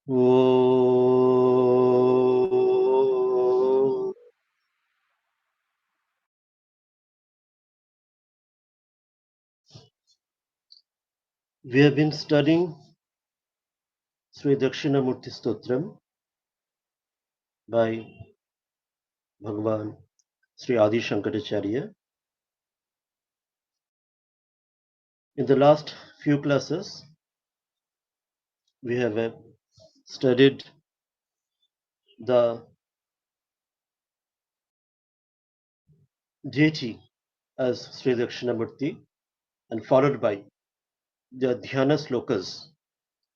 Oh. We have been studying Sri Dakshinamurti Stotram by Bhagavan Sri Adi Shankaracharya. In the last few classes, we have studied the deity as Sri Dakshinamurti and followed by the Dhyana Slokas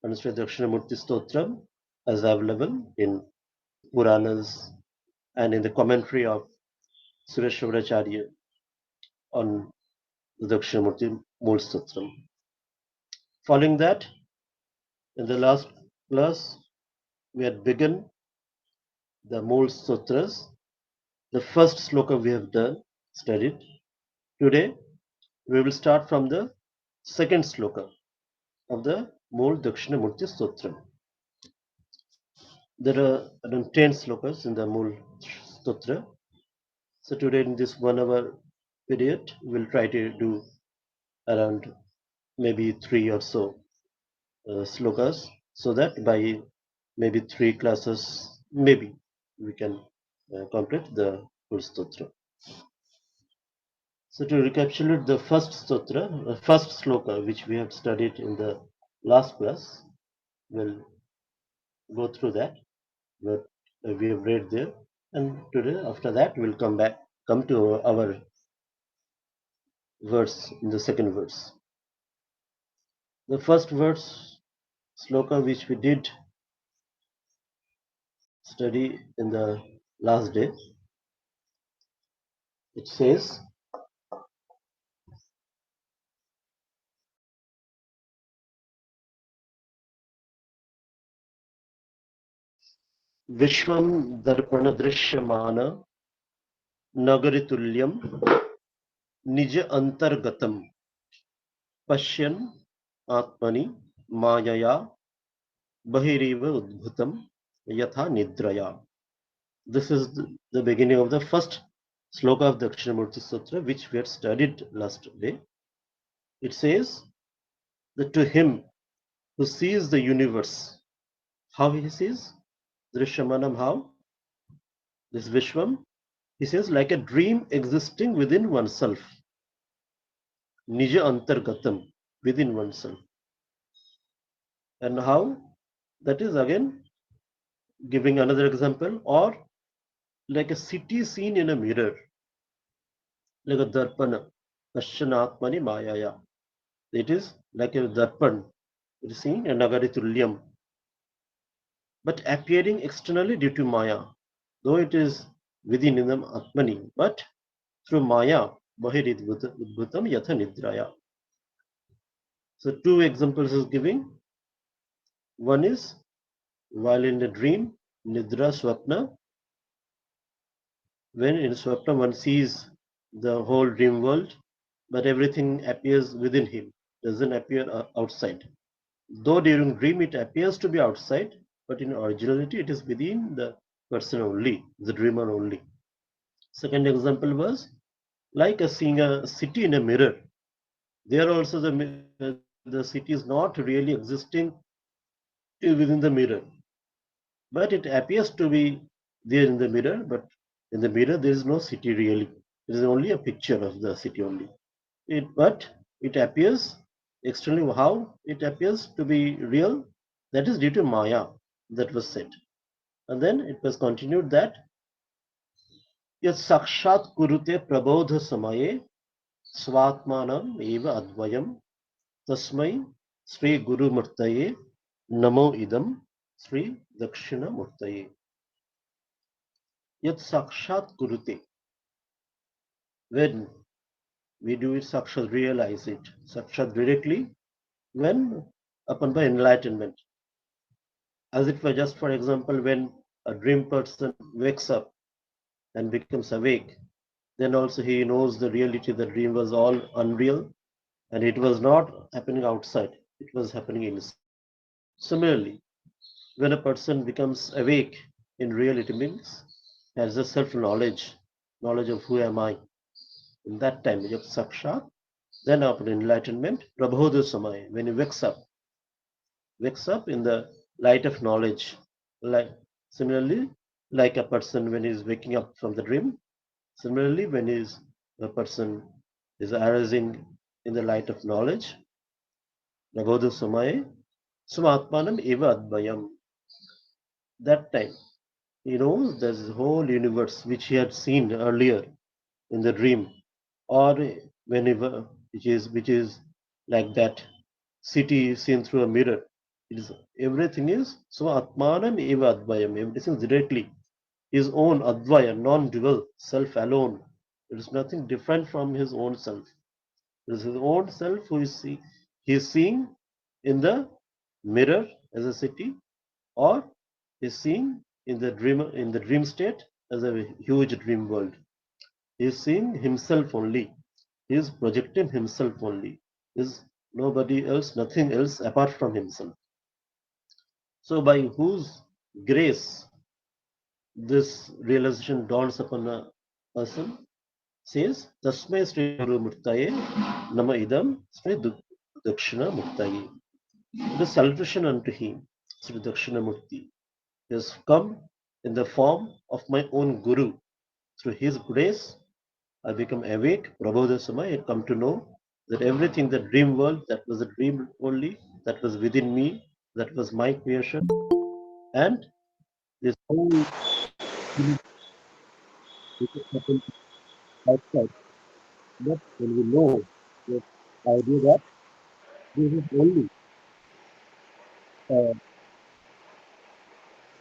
and Sri Dakshinamurti Stotram as available in Puranas and in the commentary of Shankaracharya on the Dakshinamurti Mool Stotram. Following that, in the last class, we had begun the Mool Sutras. The first sloka we have studied. Today, we will start from the second sloka of the Mool Dakshinamurti Sutra. There are around 10 slokas in the Mool Sutra. So today in this 1 hour period, we'll try to do around maybe 3 or so slokas, so that by maybe 3 classes, maybe we can complete the full stotra. So to recapitulate the first stotra, first sloka, which we have studied in the last class, we'll go through that, what we have read there, and today after that we'll come to our verse in the second verse. The first verse sloka which we did study in the last day, it says, Vishwam darpana drishyamana nagaritulyam nija antargatam pashyan atmani mayaya bahiriva udbhutam yatha nidraya. This is the beginning of the first sloka of Dakshinamurti Sutra, which we had studied last day. It says that to him who sees the universe, how he sees? Drishyamanam, how? This Vishwam, he says, like a dream existing within oneself. Nija antargatam, within oneself. And how? That is again giving another example, or like a city seen in a mirror, like a darpana, pasyanatmani mayaya. It is like a darpan, it is seen a nagaritulyam, but appearing externally due to maya, though it is within them atmani, but through maya, bahirid udbhutam yatha nidraya. So two examples is giving. One is while in a dream, nidra swapna, when in swapna one sees the whole dream world, but everything appears within him, doesn't appear outside. Though during dream it appears to be outside, but in originality it is within the person only, the dreamer only. Second example was like seeing a city in a mirror. There also the city is not really existing within the mirror, but it appears to be there in the mirror, but in the mirror there is no city really. It is only a picture of the city only. But it appears externally, how it appears to be real, that is due to maya, that was said. And then it was continued that yat sakshat kurute prabodha samaye svatmanam eva advayam tasmai Sri Guru Murtaye Namo Idam Sri Dakshina Murtaye. Yat sakshat kurute, when we do it, sakshat, realize it, sakshat directly, when upon by enlightenment. As it were, just for example, when a dream person wakes up and becomes awake, then also he knows the reality, the dream was all unreal and it was not happening outside, it was happening inside. Similarly, When a person becomes awake in reality means has a self-knowledge, knowledge of who am I. In that time, Yog Sakshat, then after enlightenment, Prabodha Samay, when he wakes up in the light of knowledge. Like similarly, like a person when he is waking up from the dream, similarly when a person is arising in the light of knowledge, Prabodha Samay, Swaatmanam Eva Advayam. That time he knows there's a whole universe which he had seen earlier in the dream, or whenever which is like that city seen through a mirror. It is everything is so atmanam eva advayam. Everything is directly his own advaya, non-dual self alone. It is nothing different from his own self. It is his own self who he is seeing in the mirror as a city, or is seeing in the dream state as a huge dream world. He is seeing himself only. He is projecting himself only. He is nobody else, nothing else apart from himself. So by whose grace this realization dawns upon a person says, Tasmai Sri Guru Murtaye Nama Idam Sri Dakshina Murtaye. The salutation unto him, Sri Dakshina Murti, has come in the form of my own Guru. Through his grace, I become awake, Prabodha Samay, I come to know that everything, the dream world, that was a dream only, that was within me, that was my creation, and this whole universe is happened outside. But when we know the idea that this is only a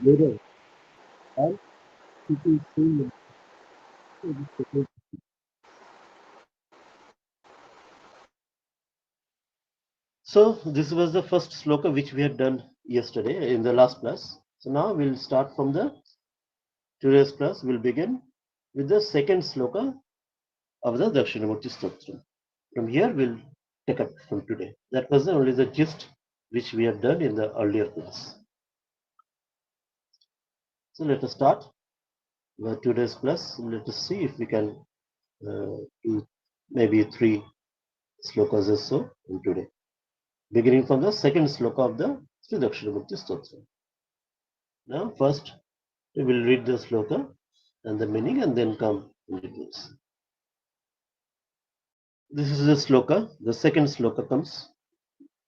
mirror and people seeing it. So this was the first sloka which we had done yesterday in the last class. So now we'll start from the today's class. We'll begin with the second sloka of the Dakshinamurti Stotra. From here we'll take up from today. That was only the gist which we have done in the earlier class. So let us start with today's class. Let us see if we can do maybe 3 slokas or so in today. Beginning from the second sloka of the Sri Dakshinamurti Stotra. Now first we will read the sloka and the meaning and then come in details. This is the sloka. The second sloka comes.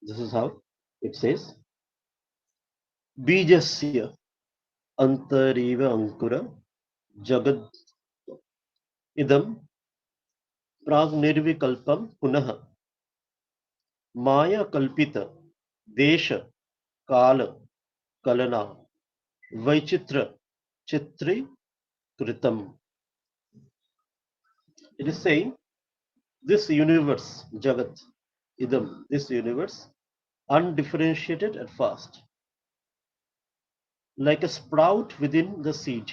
This is how it says. Bijasya antariva ankura jagad idam prag nirvikalpam punah maya kalpita desha kala kalana vaichitra chitri kritam. It is saying this universe, Jagat, Idam, this universe, undifferentiated at first, like a sprout within the seed.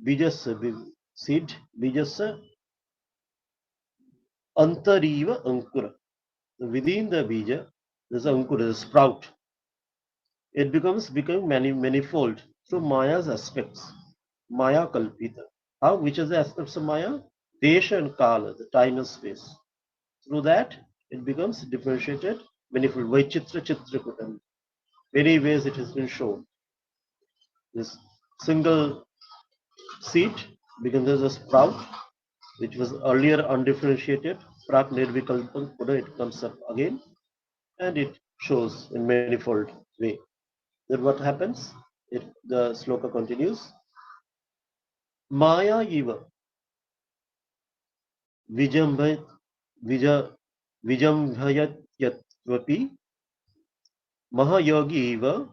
Bijasa, seed, bijasa, antariva ankura. Within the bija, there's ankura, the sprout. It becoming manifold through Maya's aspects. Maya kalpita. How? Which are the aspects of Maya? Desha and Kala, the time and space. Through that, it becomes differentiated, manifold. Vaichitra chitra kutam. Many ways it has been shown. This single seed becomes as a sprout, which was earlier undifferentiated. Prak nirvikalpam, it comes up again, and it shows in manifold way. Then what happens? The sloka continues. Maya eva vijambhayat vija vijambhayat yatvapi mahayogi eva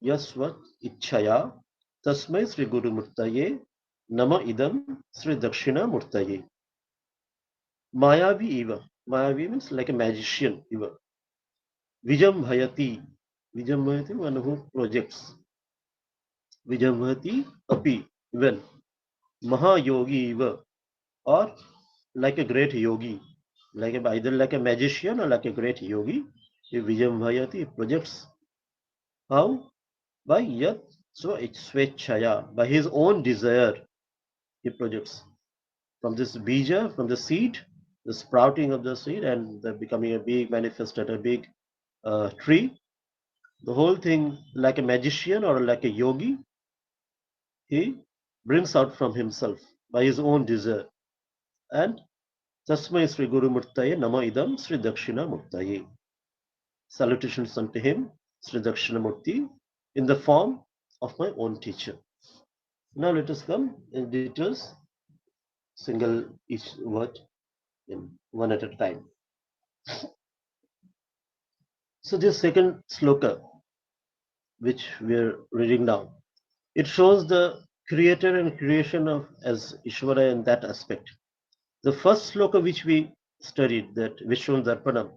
yasvat ichhaya tasmai Sri Guru Murtaye nama idam Sri Dakshina Murtaye. Mayavi eva. Mayavi means like a magician eva. Vijambhayati. Vijambhayati, one who projects. Vijambhayati api, even. Mahayogi eva, or like a great yogi, either like a magician or like a great yogi. Vijambhayati projects. How? by yat swechaya, by his own desire, he projects from this bija, from the seed, the sprouting of the seed, and the becoming a big manifested, a big tree. The whole thing, like a magician or like a yogi, he brings out from himself by his own desire. And Tasmai Sri Guru Murtaye Nama Idam Sri Dakshina Murtaye. Salutations unto him, Sri Dakshinamurti, in the form of my own teacher. Now let us come in details, single each word in one at a time. So this second sloka, which we are reading now, it shows the creator and creation of as Ishvara in that aspect. The first sloka which we studied, that Vishwan Darpanam,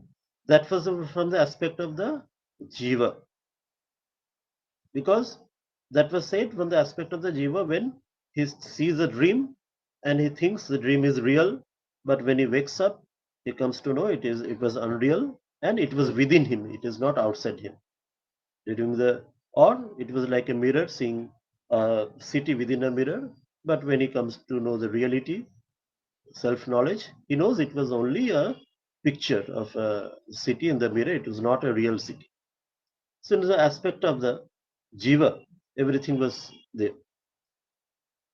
that was from the aspect of the jiva, because that was said from the aspect of the jiva when he sees a dream and he thinks the dream is real, but when he wakes up, he comes to know it was unreal and it was within him. It is not outside him. During the or it was like a mirror seeing a city within a mirror, but when he comes to know the reality, self-knowledge, he knows it was only a picture of a city in the mirror. It was not a real city. So in the aspect of the jiva, everything was there.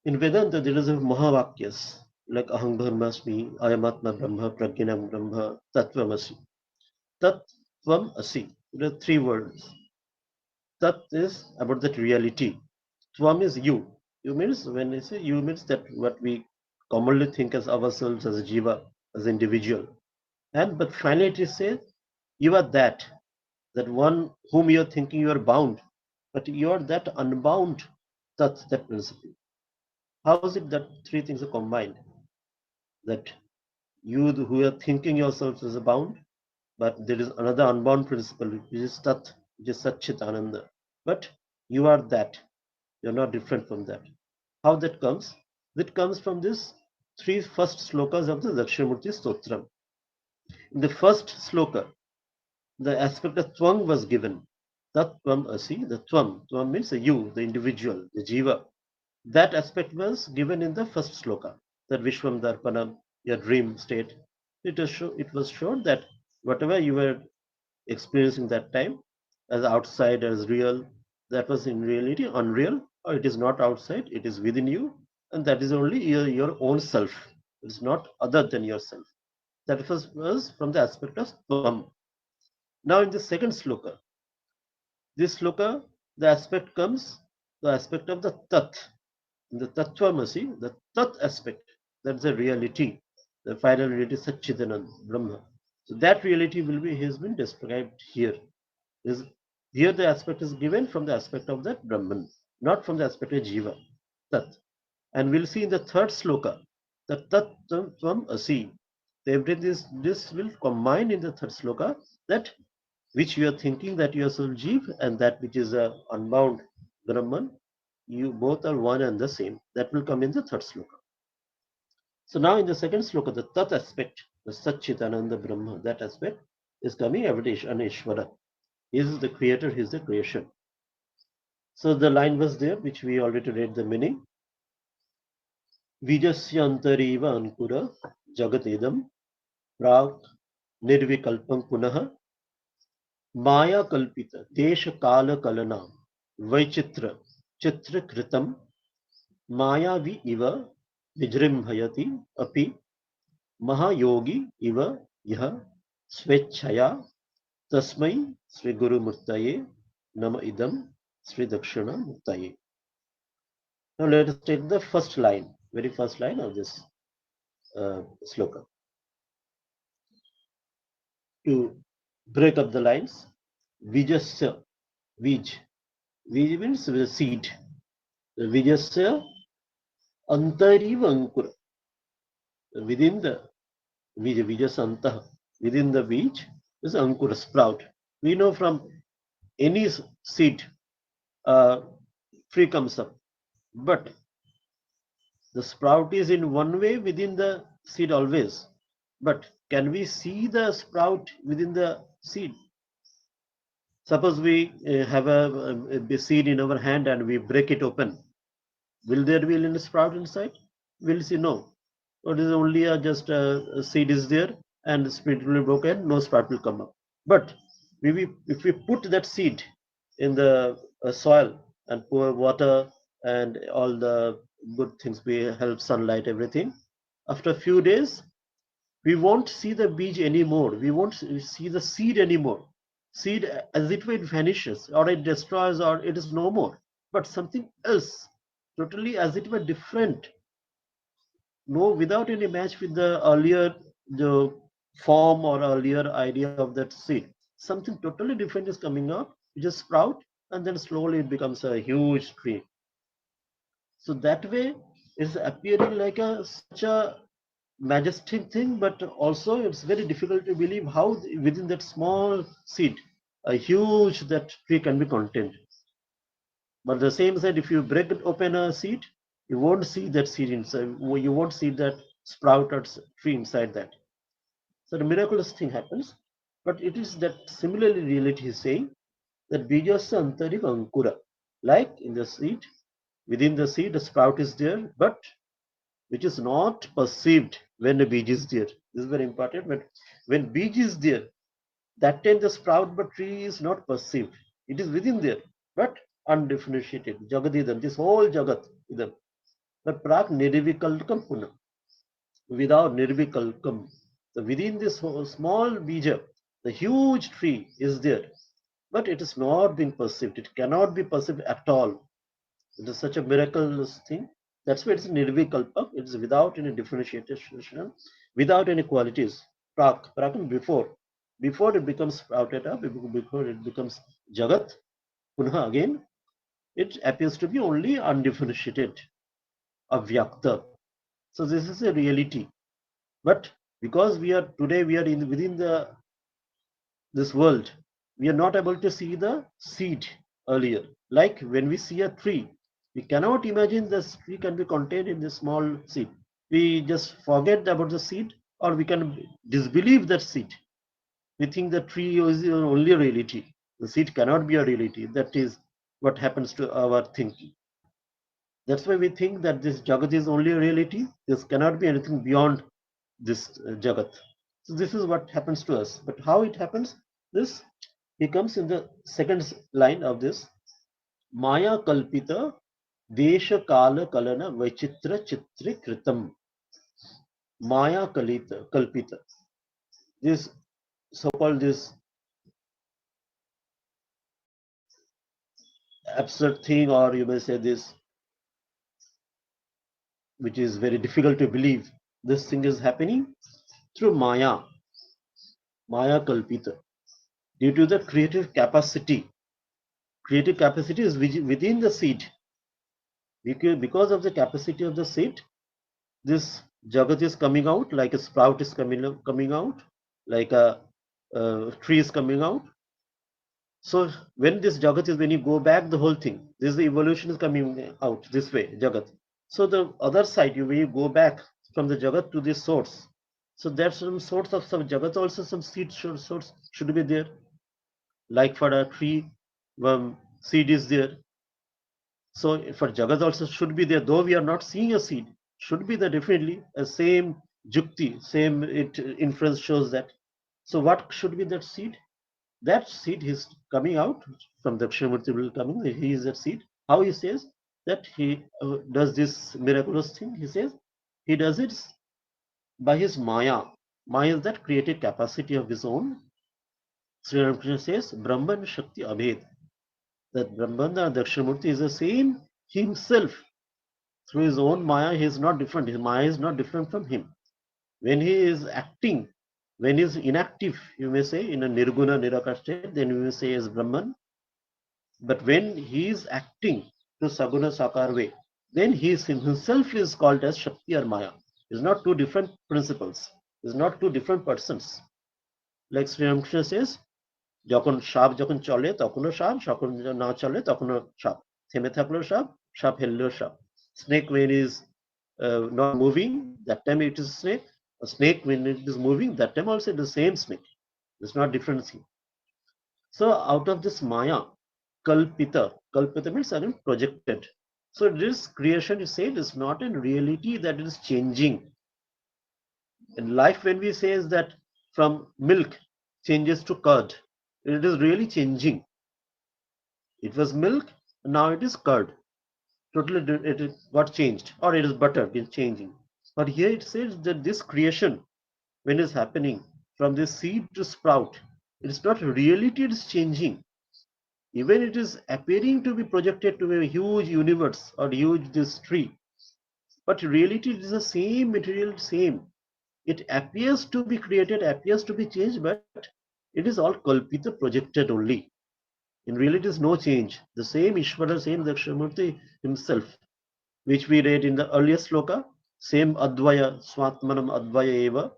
In Vedanta, there is a Mahavakyas like Aham Brahmasmi, Ayamatma Brahma, Prajnanam Brahma, Tattvamasi. Tattvam Asi. There are three words. Tat is about that reality. Tvam is you. You means when I say you means that what we commonly think as ourselves as a jiva, as individual. And but finally it is said, you are that, that one whom you are thinking you are bound, but you are that unbound, that's that principle. How is it that three things are combined? That you who are thinking yourself as a bound, but there is another unbound principle, which is Tat, which is Satchit Ananda. But you are that. You're not different from that. How that comes? That comes from this three first slokas of the Dakshinamurti Stotram. In the first sloka, the aspect of Twang was given. Tat Tvam Asi, the Tvam. Tvam means the you, the individual, the Jiva. That aspect was given in the first sloka, that Vishwam Darpanam, your dream state. It was shown that whatever you were experiencing that time as outside, as real, that was in reality unreal, or it is not outside, it is within you, and that is only your own self. It is not other than yourself. That was from the aspect of Tvam. Now in the second sloka, this sloka, the aspect comes, the aspect of the Tat. In the Tattvamasi, the Tat aspect, that's the reality, the final reality, Satchitanand, Brahma. So that reality has been described here. Is here the aspect is given from the aspect of that Brahman, not from the aspect of Jiva, Tat. And we'll see in the third sloka, the Tat Tvam Asi. This will combine in the third sloka, that which you are thinking that you are Jiv and that which is a unbound Brahman, you both are one and the same. That will come in the third sloka. So now in the second sloka, the Tat aspect, the Satchitananda Brahma, that aspect is coming an Ishvara. He is the creator, he is the creation. So the line was there, which we already read the meaning. Vijasya antariva ankura jagatedam prak nirvikalpam punaha maya kalpita desha kala kalana vaichitra chitra kritam mayavi iva vijrimbhayati api mahayogi iva yah swechhaya tasmai Sri Guru Murtaye Nama Idam Sri Dakshina Murtaye. Now let us take the first line, very first line of this sloka. To break up the lines, Vijasya, Wij. Wij means the seed. Vijasya Antariva Ankura. Within the Wij, Vijasantah, within the Wij is Ankura, sprout. We know from any seed, tree comes up. But the sprout is in one way within the seed always. But can we see the sprout within the seed? Suppose we have a seed in our hand and we break it open. Will there be any sprout inside? We'll see no. It is only just a seed is there and the seed will be broken, no sprout will come up. But if we put that seed in the soil and pour water and all the good things, we help sunlight, everything. After a few days, we won't see the beach anymore. We won't see the seed anymore. Seed, as it way, it vanishes, or it destroys, or it is no more. But something else, totally as it were different, no, without any match with the earlier the form or earlier idea of that seed. Something totally different is coming up, which is sprout, and then slowly it becomes a huge tree. So that way, it's appearing like a such a majestic thing, but also it's very difficult to believe how within that small seed, a huge that tree can be contained. But the same side, if you break it open a seed, you won't see that seed inside. You won't see that sprout or tree inside that. So the miraculous thing happens. But it is that similarly reality is saying that bijasya antarik ankura. Like in the seed, within the seed, the sprout is there, but which is not perceived when the beej is there. This is very important. But when beej is there, that time the sprout but tree is not perceived. It is within there, but undifferentiated. Jagadidam, this whole Jagat, idam. But prak nirvikalkam puna, without nirvikalkam. So within this whole small bija, the huge tree is there, but it is not being perceived. It cannot be perceived at all. It is such a miraculous thing. That's why it's nirvikalpa. It is without any differentiation, without any qualities. Prakam before it becomes sprouted up, before it becomes jagat, punha again, it appears to be only undifferentiated, avyakta. So this is a reality. But because we are in within the this world, we are not able to see the seed earlier. Like when we see a tree, we cannot imagine this tree can be contained in this small seed. We just forget about the seed, or we can disbelieve that seed. We think the tree is only a reality. The seed cannot be a reality. That is what happens to our thinking. That's why we think that this Jagat is only a reality. This cannot be anything beyond this Jagat. So this is what happens to us. But how it happens? This he comes in the second line of this Maya Kalpita Desha Kala Kalana Vaichitra Chitri Kritam. Maya Kalpita. This so-called this absurd thing, or you may say this, which is very difficult to believe. This thing is happening through Maya Kalpita, due to the creative capacity. Creative capacity is within the seed. Because of the capacity of the seed, this Jagat is coming out, like a sprout is coming out, like a tree is coming out. So when this Jagat is, when you go back the whole thing, this the evolution is coming out this way, Jagat. So the other side, when you go back from the Jagat to this source, so there's some source of some Jagat also, some seed source should be there. Like for a tree, seed is there. So for Jagat also should be there, though we are not seeing a seed, should be there definitely. A same Jukti, same inference shows that. So what should be that seed? That seed is coming out from the Dakshinamurti will coming. He is that seed. How he says that he does this miraculous thing? He says he does it by his Maya. Maya is that creative capacity of his own. Sri Ramakrishna says Brahman Shakti Abhed. That Brahman and Dakshinamurti is the same himself. Through his own Maya, he is not different. His Maya is not different from him. When he is acting, when he is inactive, you may say in a Nirguna Nirakar state, then you may say as Brahman. But when he is acting to Saguna Sakar way, then he is himself is called as Shakti or Maya. It's not two different principles. It's not two different persons. Like Sri Ramakrishna says, যখন সাপ যখন চলে তখনও সাপ, যখন না চলে তখনও সাপ, থেমে থাকলেও সাপ, সাপ হেললেও সাপ. Snake when is not moving, that time it is snake. A snake when it is moving, that time also it is the same snake. It's not different thing. So out of this Maya, Kalpita means again projected. So this creation is said is not in reality that it is changing. In life, when we say is that from milk changes to curd, it is really changing. It was milk, now it is curd. Totally, it got changed, or it is butter, been changing. But here it says that this creation, when is happening from this seed to sprout, it is not reality, it is changing. Even it is appearing to be projected to a huge universe or huge this tree, but reality it is the same material, same. It appears to be created, appears to be changed, but it is all kalpita projected only. In reality, it is no change. The same Ishvara, same Dakshinamurti himself, which we read in the earlier sloka, same Advaya, Swatmanam Advaya Eva,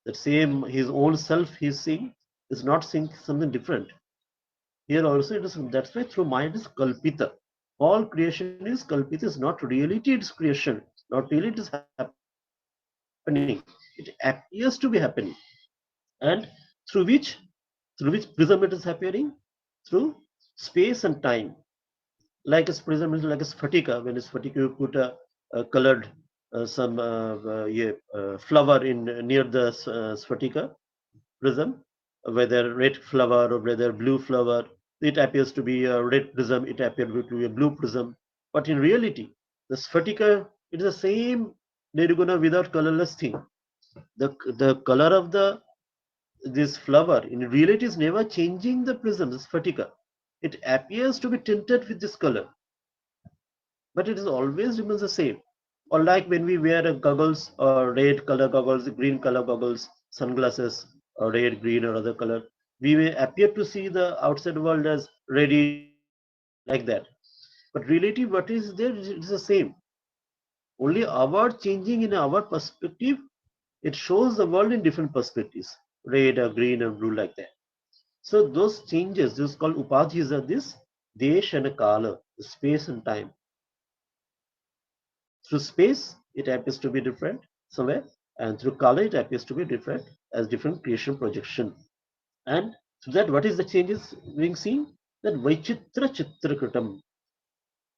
that same his own self he's seeing, is not seeing something different. Here also it is, that's why through mind is kalpita. All creation is kalpita, is not reality, it's creation. Not really it is happening. It appears to be happening. And through which prism it is appearing? Through space and time. Like a prism is like a sphatika. When a sphatika you put a colored some flower in near the sphatika prism, whether red flower or whether blue flower, it appears to be a red prism, it appears to be a blue prism. But in reality, the sphatica it is the same nirguna without colorless thing. The color of the this flower in reality is never changing the prism, the sphatica. It appears to be tinted with this color, but it is always remains the same. Or like when we wear goggles or red color goggles, green color goggles, sunglasses, or red, green, or other color, we may appear to see the outside world as reddish, like that. But reality, what is there, it's the same. Only our changing in our perspective, it shows the world in different perspectives, red or green or blue, like that. So those changes, this is called upadhis, are this desh and kala, space and time. Through space, it appears to be different somewhere, and through color, it appears to be different as different creation projection. And so that what is the changes being seen? That Vaichitra Chitrakritam,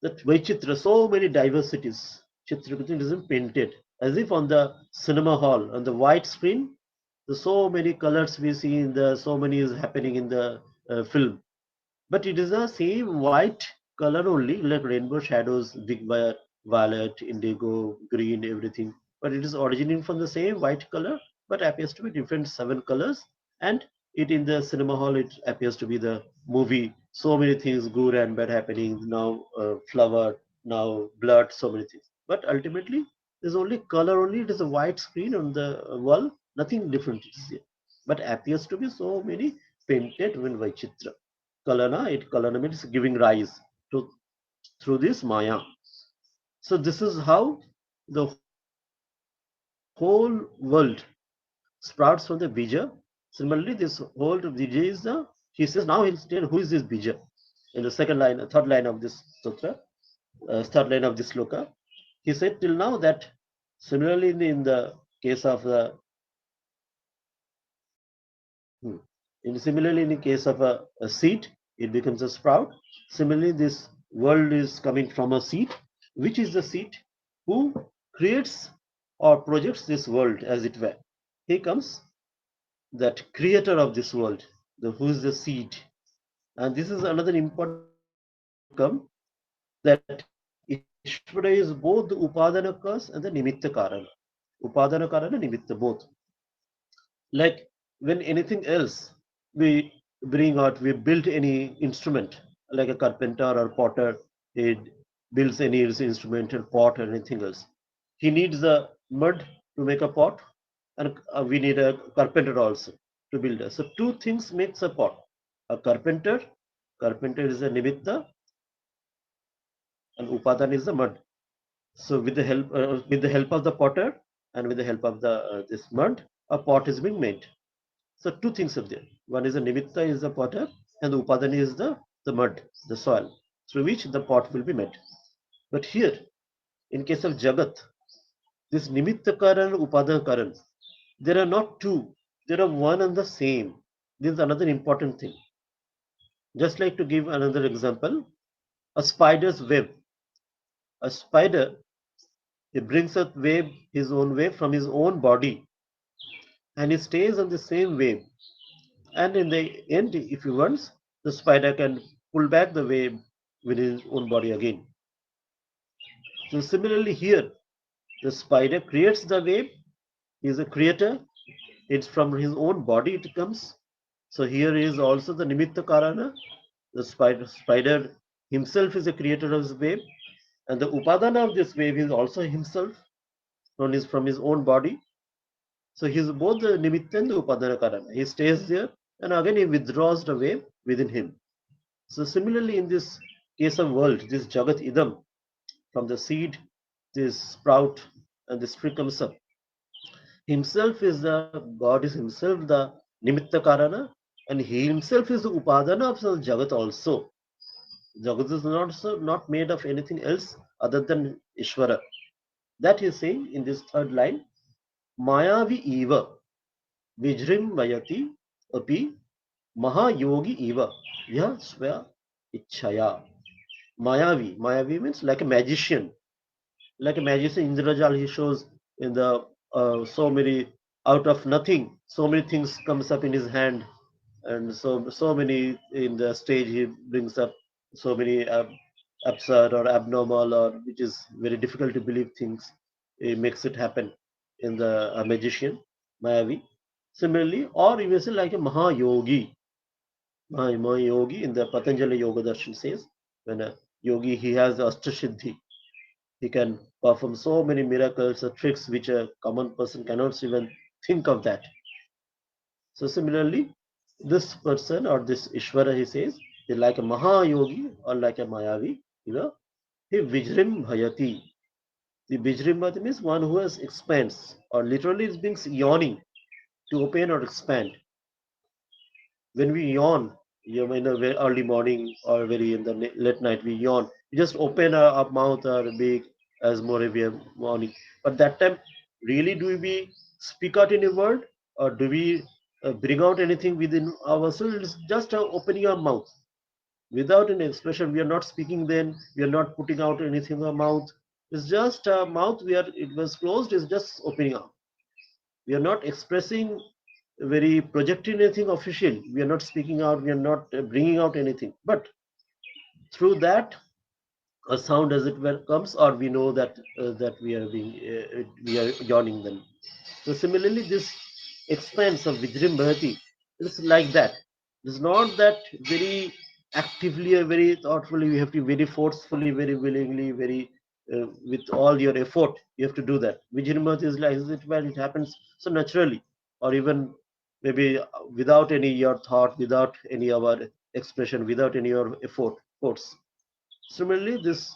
that Vaichitra, so many diversities. Chitrakritam is painted as if on the cinema hall, on the white screen. There's so many colors we see in the, so many is happening in the film. But it is the same white color only, like rainbow shadows, big violet, indigo, green, everything. But it is originating from the same white color, but appears to be different seven colors. And it in the cinema hall, it appears to be the movie. So many things, good and bad happening. Now flower, now blood, so many things. But ultimately, there's only color only. It is a white screen on the wall. Nothing different is here. But appears to be so many painted when Vaichitra. Kalana means giving rise to through this Maya. So this is how the whole world sprouts from the bija. Similarly, this whole bija is the, he says now he'll tell who is this bija in the second line, third line of this sutra, third line of this sloka. He said till now that similarly in the case of the similarly in the case of a seed, it becomes a sprout. Similarly, this world is coming from a seed. Which is the seed? Who creates or projects this world as it were? Here comes that creator of this world, the who is the seed. And this is another important point which will come, that Ishvara is both the Upadanakas and the Nimitta Karana. Upadana Karana, Nimitta, both. Like when anything else we bring out, we build any instrument, like a carpenter or potter, he builds any instrument or pot or anything else. He needs the mud to make a pot, and we need a carpenter also to build it. So two things makes a pot. A carpenter is a nimitta, and upadan is the mud. So with the help of the potter and with the help of the this mud, a pot is being made. So two things are there. One is the nimitta is the potter, and the upadani is the mud, the soil, through which the pot will be made. But here, in case of Jagat, this nimitta karan and upadana karan, there are not two. There are one and the same. This is another important thing. Just like to give another example, a spider's web. A spider, he brings a web, his own web from his own body, and he stays on the same web. And in the end, if he wants, the spider can pull back the web with his own body again. So similarly here, the spider creates the web. He is a creator. It's from his own body it comes. So here is also the nimitta karana. The spider himself is a creator of his web, and the upadana of this web is also himself, from his own body. So he's both the nimitta and the upadana karana. He stays there, and again he withdraws the web within him. So similarly, in this case of world, this jagat idam, from the seed, this sprout, and this tree comes up. Himself is the God is himself the nimitta karana, and he himself is the upadana of the jagat also. Jagat is not made of anything else other than Ishvara. That he is saying in this third line, Mayavi eva vijrim mayati api Mahayogi eva yah swaya ichhaya. Mayavi means like a magician. Like a magician, Indrajal, he shows in the so many out of nothing, so many things comes up in his hand, and so many in the stage he brings up so many absurd or abnormal or which is very difficult to believe things. He makes it happen in the magician, Mayavi. Similarly, or you may say like a Mahayogi. Mahayogi in the Patanjali Yoga Darshan says, when a yogi he has Astashiddhi, he can perform so many miracles or tricks which a common person cannot even think of that. So similarly, this person or this Ishvara, he says, is like a Mahayogi or like a Mayavi, he Vijrim Bhayati. The Vijrim Bhayati means one who has expands, or literally it means yawning, to open or expand. When we yawn, in a very early morning or very in the late night, we yawn. We just open our mouth or big as more we are morning. But that time, really, do we speak out in a word, or do we bring out anything within ourselves? It's just opening our mouth without an expression. We are not speaking. Then we are not putting out anything in our mouth. It's just a mouth. It was closed. It's just opening out. We are not expressing very projecting anything official. We are not speaking out. We are not bringing out anything. But through that, a sound as it were comes, or we know that we are yawning them. So similarly, this expanse of Vijrim Bharati is like that. It's not that very actively or very thoughtfully. You have to very forcefully, very willingly, very with all your effort. You have to do that. Vijrim Bharati is like it when it happens so naturally, or even maybe without any your thought, without any our expression, without any your effort. Force. Similarly, this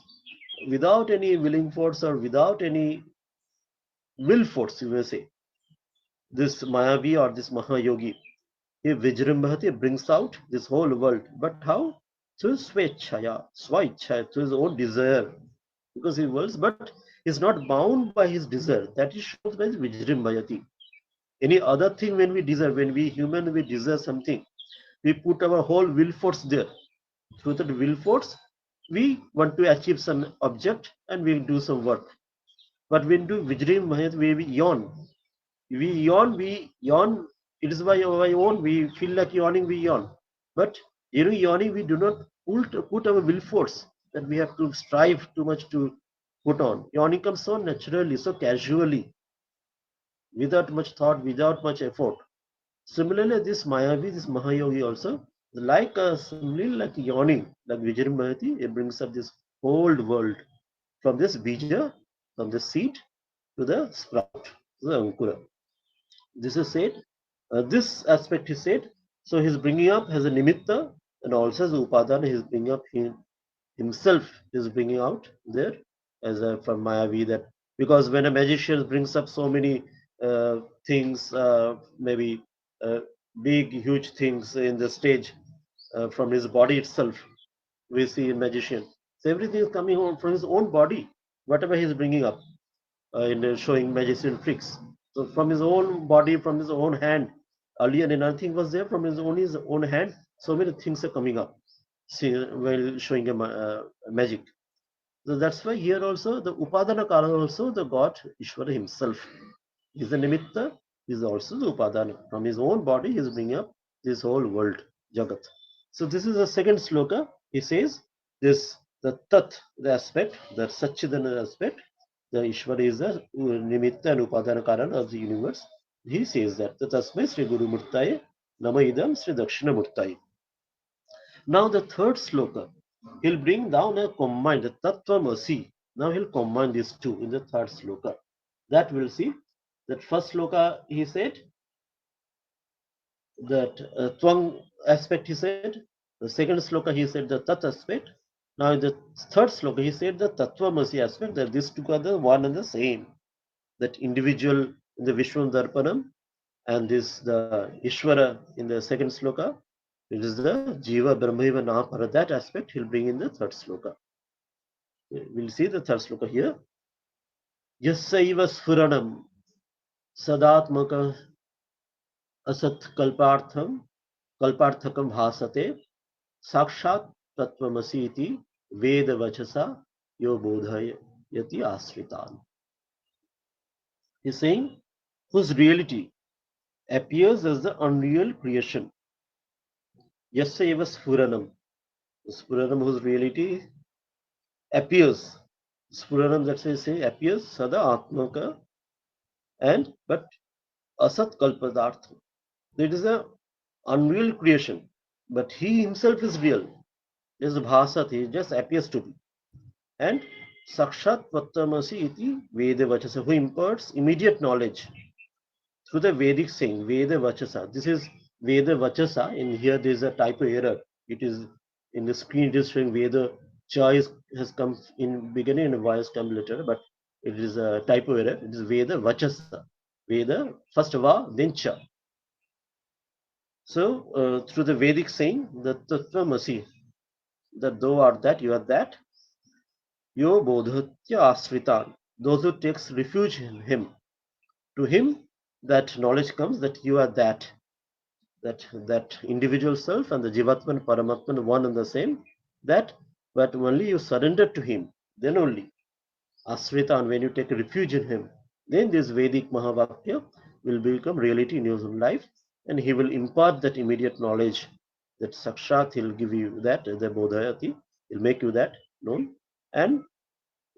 without any willing force or without any will force, you may say, this Mayavi or this Mahayogi, he Vijrimbhati brings out this whole world. But how? Through Swaichaya, through his own desire. Because he wills, but he's not bound by his desire. That is shown by Vijrimbhayati. Any other thing when we desire, when we human, we desire something, we put our whole will force there. Through that will force, we want to achieve some object and we do some work. But when do Vijrim Mahat, we yawn. We yawn. It is by our own. We feel like yawning, we yawn. But during yawning, we do not put our will force that we have to strive too much to put on. Yawning comes so naturally, so casually, without much thought, without much effort. Similarly, this Mayavi, this Mahayogi also, like similarly like yawning, like Vijay Mahati, it brings up this whole world from this bija, from the seed to the sprout, to the ankura. This is said. This aspect is said. So he's bringing up as a nimitta, and also as a upadana, he's bringing up himself is bringing out there as a from Mayavi, that because when a magician brings up so many things, maybe uh, big huge things in the stage from his body itself, we see a magician. So everything is coming on from his own body, whatever he's bringing up in showing magician tricks. So from his own body, from his own hand, earlier nothing was there, from his own hand. So many things are coming up. while showing a magic. So that's why here also the Upadana Kara also the God Ishvara himself is the Nimitta, is also the Upadana. From his own body he is bringing up this whole world, Jagat. So this is the second sloka. He says this the Tat, the aspect, the Satchidana aspect, the Ishvara is the Nimitta and Upadana Karan of the universe. He says that the Tasmai Sri Guru Murtaye Nama Idam Sri Dakshina Murtaye. Now the third sloka, he'll bring down a combined, the Tattvamasi. Now he'll combine these two in the third sloka. That we'll see. That first sloka he said, that Twang aspect he said. The second sloka he said the Tat aspect. Now in the third sloka he said the Tattvamasi aspect, that these two are the one and the same. That individual in the Vishwan Darpanam and this the Ishvara in the second sloka. It is the Jiva Brahmaiva Nahapara. That aspect he'll bring in the third sloka. We'll see the third sloka here. Yassaiva Sfuranam Sadatmaka Asat Kalparthakam Bhasate Sakshat Tattvamasi iti Veda Vachasa Yo Bodhayati Asritan. He's saying whose reality appears as the unreal creation. Yassaiva Sfuranam. Sfuranam whose reality appears. Sfuranam, that's why I say appears Sada Atmaka and but Asat Kalpadartha. It is a unreal creation, but he himself is real. Is Bhasat, he just appears to be. And Sakshat Vattamasi iti Veda Vachasa, who imparts immediate knowledge through the Vedic saying, Veda Vachasa. This is Veda Vachasa, and here there is a typo error. It is in the screen, it is showing Veda Cha has come in beginning and Va has come later, but it is a typo error. It is Veda Vachasa. Veda, first Va, then Cha. So, through the Vedic saying, the Tattvamasi, that thou art that, you are that, yo bodhatya asritan, those who takes refuge in him. To him, that knowledge comes that you are that individual self and the Jivatman, Paramatman, one and the same, that, but only you surrender to him, then only. Asritan, when you take refuge in him, then this Vedic Mahavakya will become reality in your own life, and he will impart that immediate knowledge, that Sakshat, he'll give you that, the Bodhayati, he'll make you that known, and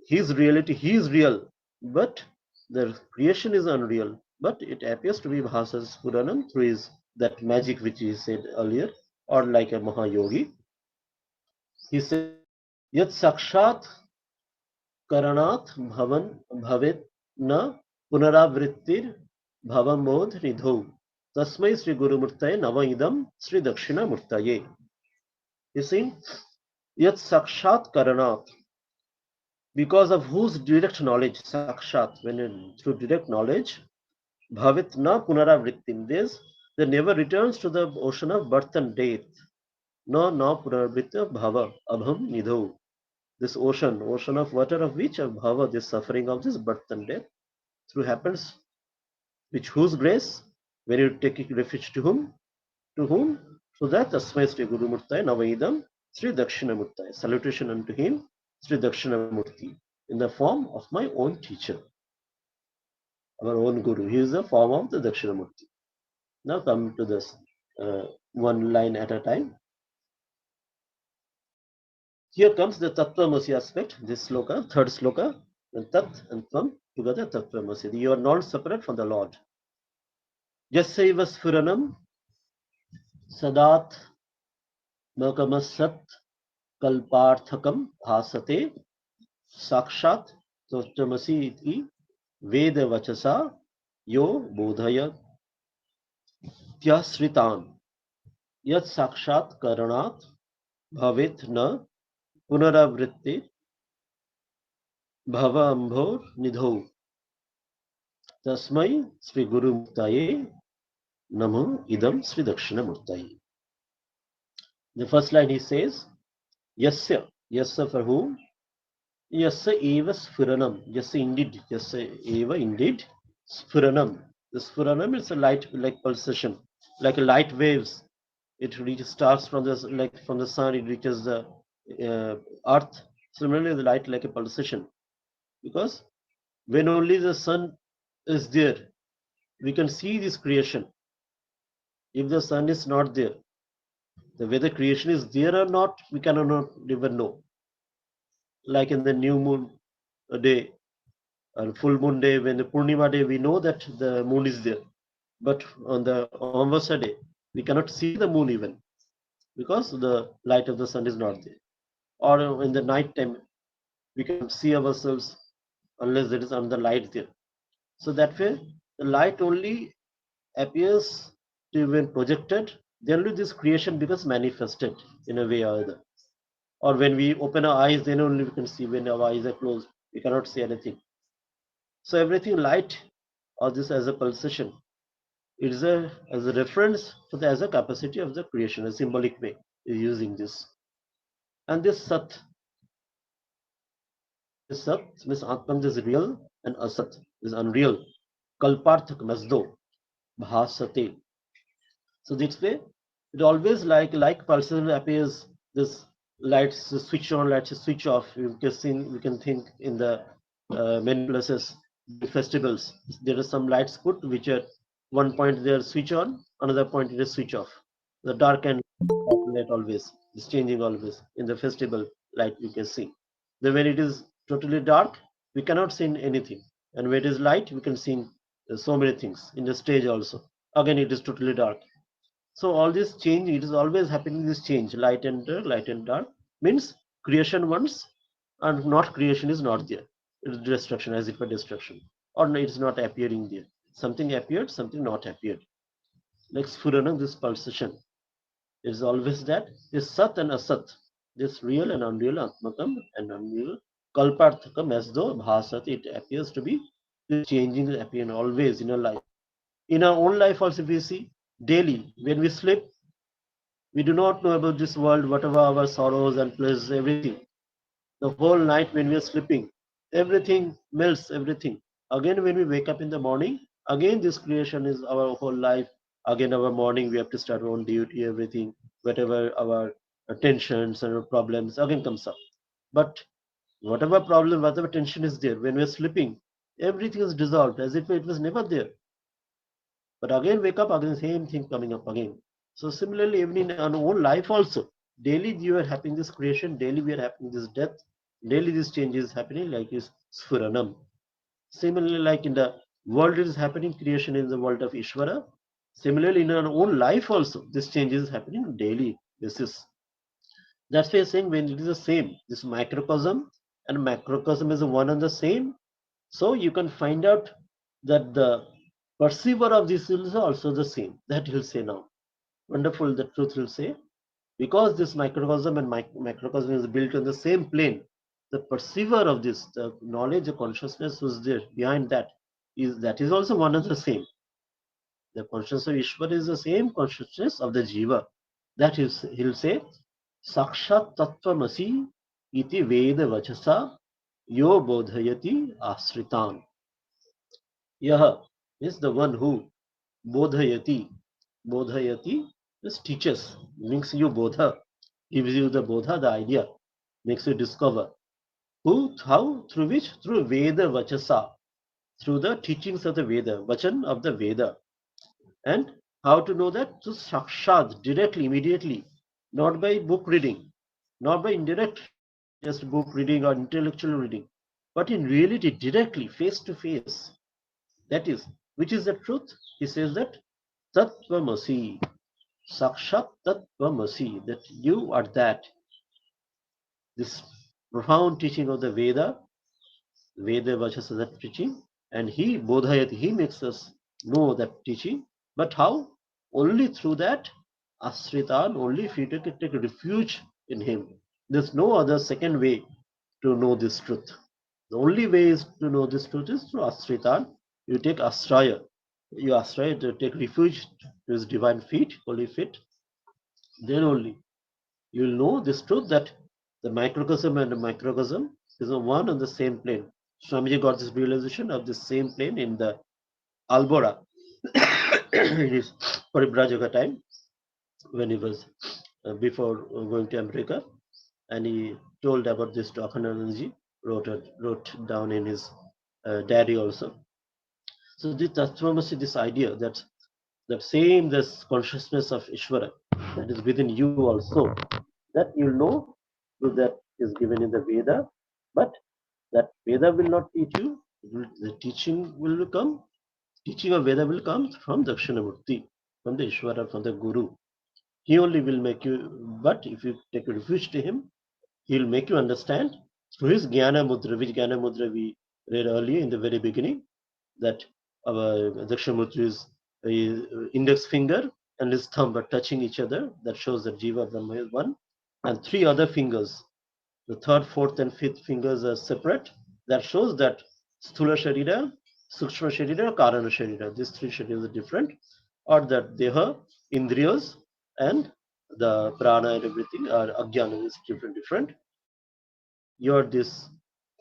his reality, he is real, but the creation is unreal, but it appears to be Bhasas Puranam through his that magic which he said earlier, or like a Mahayogi. He says, Yat Sakshat Karanat Bhavet na Punaravrittir Bhavamodh Nidho. Tasmai Sri Guru Murtaye Navaidam Sri Dakshina Murtaye. You see, Yat Sakshat Karanat, because of whose direct knowledge, Sakshat, when through direct knowledge, Bhavit na Punaravrittim, this, there never returns to the ocean of birth and death. No, no Punaravritta Bhava, Abham Nidho. This ocean of water of which of Bhava, this suffering of this birth and death, through happens, which whose grace, when you take refuge to whom? To whom? So that Tasmai Sri Guru Murtai Navaidam Sri Dakshina Murtai. Salutation unto him, Sri Dakshina Murti, in the form of my own teacher, our own Guru. He is the form of the Dakshina Murti. Now come to this one line at a time. Here comes the Tattvamasi aspect, this sloka, third sloka, and Tat and Tvam together Tattvamasi. You are not separate from the Lord. Yassaiva Sphuranam Sadat Makamasat Kalparthakam Bhasate Sakshat Tattvamasi iti Veda Vachasa Yo Bodhaya Tyasritan Yat Sakshat Karanat Bhavit Na Punaravritti Bhava Ambhor Nidho. Tasmai Sri Guru Murtaye Namo Idam Sri Dakshina Murtaye. The first line he says, Yasya, Yasya for whom? Yasya eva sphuranam. Yasya indeed, Yasya eva indeed sphuranam. The sphuranam is a light like pulsation, like a light waves It reaches starts from from the sun, it reaches the earth. Similarly, the light like a pulsation, because when only the sun is there, we can see this creation. If the sun is not there, the whether creation is there or not, we cannot even know. Like in the new moon day or full moon day, when the Purnima day, we know that the moon is there. But on the Amavasya day, we cannot see the moon even, because the light of the sun is not there. Or in the night time, we cannot see ourselves unless there is another light there. So that way, the light only appears to when projected, then only this creation becomes manifested in a way or other. Or when we open our eyes, then only we can see. When our eyes are closed, we cannot see anything. So everything light or this as a pulsation, it is a as a reference to the as a capacity of the creation, a symbolic way using this. And this sat means Atman is real and asat is unreal. Kalparthak masdo bhasate. So this way, it always like pulsation appears. This lights switch on, lights switch off. We can think in the many places, the festivals. There are some lights put which are one point they are switch on, another point it is switch off. The dark and light always is changing always in the festival light we can see. Then when it is totally dark, we cannot see anything, and when it is light, we can see so many things in the stage also. Again, it is totally dark. So all this change, it is always happening. This change, light and dark, means creation once, and not creation is not there. It is destruction, as it were destruction, or no, it is not appearing there. Something appeared, something not appeared. Like Sphurana, this pulsation, it is always that this Sat and Asat, this real and unreal, Atmakam and unreal, Kalparthakam, as though Bhasat, it appears to be this changing, appearing always in our life. In our own life also, we see daily when we sleep, we do not know about this world, whatever our sorrows and pleasures, everything. The whole night when we are sleeping, everything melts, everything. Again, when we wake up in the morning, again this creation is our whole life. Again, our morning, we have to start our own duty, everything, whatever our tensions and our problems, again comes up. But whatever problem, whatever tension is there, when we are sleeping, everything is dissolved as if it was never there. But again, wake up, again, same thing coming up again. So similarly, even in our own life also, daily you are having this creation, daily we are having this death, daily this change is happening like is Sphuranam. Similarly, like in the world it is happening, creation in the world of Ishvara. Similarly, in our own life also, this change is happening on daily basis. That's why I'm saying when it is the same, this microcosm and macrocosm is one and the same. So you can find out that the perceiver of this is also the same. That he'll say now. Wonderful, the truth will say. Because this microcosm and macrocosm is built on the same plane, the perceiver of this, the knowledge, the consciousness who's there behind that is also one and the same. The consciousness of Ishvara is the same consciousness of the Jiva. That is, he'll say, Sakshat Tattvamasi iti Veda Vachasa Yo Bodhayati Asritan. Yaha is the one who Bodhayati. Bodhayati is teaches, makes you Bodha, gives you the Bodha, the idea, makes you discover. Who, how, through which? Through Veda Vachasa, through the teachings of the Veda, Vachan of the Veda. And how to know that? To Sakshad, directly, immediately, not by book reading, not by indirect, just book reading or intellectual reading, but in reality, directly, face to face. That is, which is the truth? He says that Tattvamasi, Sakshat Tattvamasi, that you are that. This profound teaching of the Veda Vachasa, that teaching, and he Bodhayati, he makes us know that teaching. But how? Only through that Asritan, only if you take refuge in him. There's no other second way to know this truth. The only way is to know this truth is through Asritan. You take Asraya. You Asraya to take refuge to his divine feet, holy feet. Then only you will know this truth that the microcosm and the microcosm is on one and the same plane. Swamiji got this realization of the same plane in the Albora in his Paribrajaka time. when he was before going to America, and he told about this to Akhanandaji, wrote down in his diary also. So this Tattvamasi, this idea that same this consciousness of Ishvara that is within you also, that you know through that is given in the Veda, but that Veda will not teach you. The teaching will come. Teaching of Veda will come from Dakshinamurti, from the Ishvara, from the Guru. He only will make you. But if you take refuge to him, he will make you understand through his Jnana Mudra, which Jnana Mudra we read earlier in the very beginning, that our Dakshinamurti is index finger and his thumb are touching each other. That shows that Jiva Brahma is one. And three other fingers, the third, fourth, and fifth fingers are separate. That shows that Sthula Sharira, Sukshma Sharira, Karana Sharira. These three shariras are different, or that Deha, Indriyas, and the Prana and everything are Ajnana is different. You're this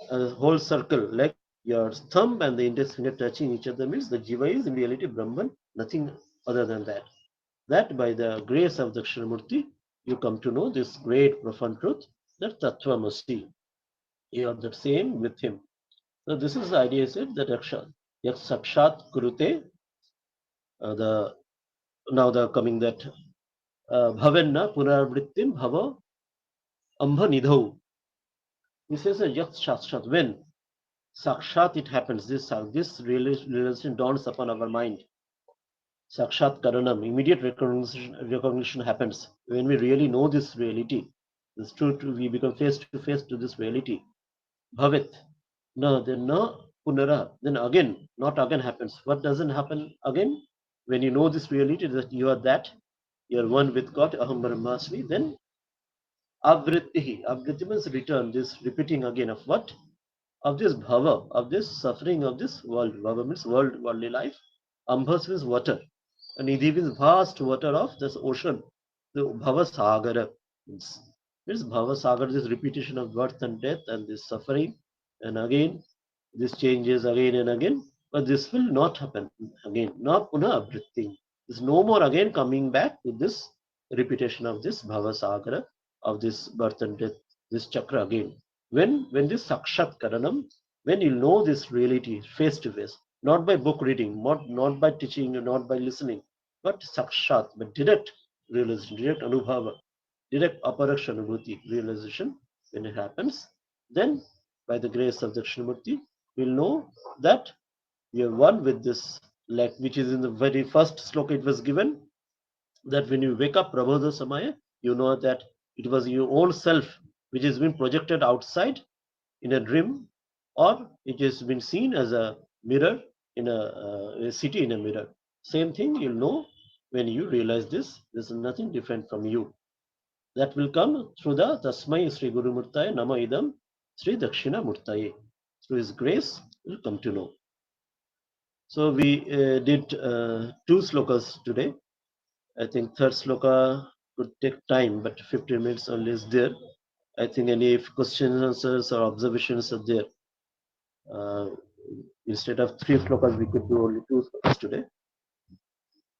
whole circle, like your thumb and the index finger touching each other means the Jiva is in reality Brahman, nothing other than that. That by the grace of Dakshinamurti, you come to know this great profound truth that Tattvamasi. You are the same with him. So this is the idea said that Yak Sakshat Kurute, the now the coming that Bhavenna Punarvrittim Bhava Ambha Nidhau. He says Yak Sakshat, when Sakshat it happens, this realization dawns upon our mind. Sakshat Karanam, immediate recognition happens when we really know this reality. This truth, we become face to face to this reality. Bhavet. No, then no punara. Then again, not again happens. What doesn't happen again? When you know this reality that you are that, you are one with God, Aham Brahmasmi, then avrittihi. Avritti means return, this repeating again of what? Of this bhava, of this suffering of this world. Bhava means world, worldly life. Ambhas means water. And Nidhi means vast water of this ocean. The bhava sagara means bhava sagara, this repetition of birth and death and this suffering. And again, this changes again and again. But this will not happen again. Na puna avritti. There's no more again coming back to this repetition of this bhava sagara, of this birth and death, this chakra again. When this sakshat karanam, when you know this reality face to face, not by book reading, not by teaching, not by listening, but sakshat, but direct realization, direct anubhava, direct aparaksha anubhuti realization, when it happens, then by the grace of Dakshinamurti, we'll know that we are one with this, like which is in the very first sloka it was given, that when you wake up Prabodha Samaya, you know that it was your own self which has been projected outside in a dream, or it has been seen as a mirror in a city in a mirror. Same thing you'll know when you realize this. This is nothing different from you. That will come through the Tasmai Sri Guru Murtaye Nama Idam Sri Dakshina Murtaye. Through his grace, we'll come to know. So we did two slokas today. I think third sloka could take time, but 15 minutes only is there. I think any questions, answers, or observations are there. Instead of three slokas, we could do only two slokas today.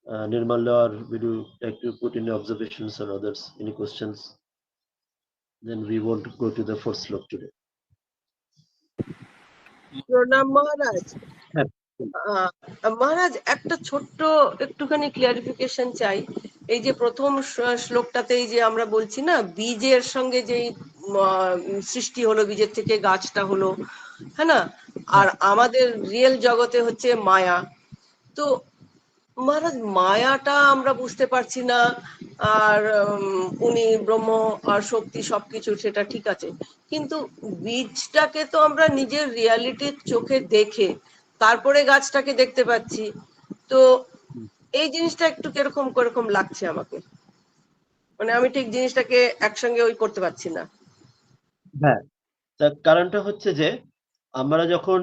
Nirmala, or would you like to put any observations or others? Any questions? Then we want to go to the fourth slok today. প্রণাম মহারাজ। মহারাজ একটা ছোট্ট একটুখানি clarification চাই। এই যে প্রথম শ্লোকটাতেই যে আমরা বলছি না, বীজের সঙ্গে যেই সৃষ্টি হলো, বীজের থেকে গাছটা হলো, হ্যাঁ না, আর আমাদের রিয়েল জগতে হচ্ছে মায়া। তো মহারাজ মায়াটা আমরা বুঝতে পারছি না, আর উনি ব্রহ্ম আর শক্তি সবকিছু সেটা ঠিক আছে, কিন্তু বীজটাকে তো আমরা নিজের রিয়ালিটির চোখে দেখে তারপরে গাছটাকে দেখতে পাচ্ছি। তো এই জিনিসটা একটু কিরকম কিরকম লাগছে আমাকে, মানে আমি ঠিক জিনিসটাকে একসঙ্গে ওই করতে পারছি না। হ্যাঁ, তার কারণটা হচ্ছে যে আমরা যখন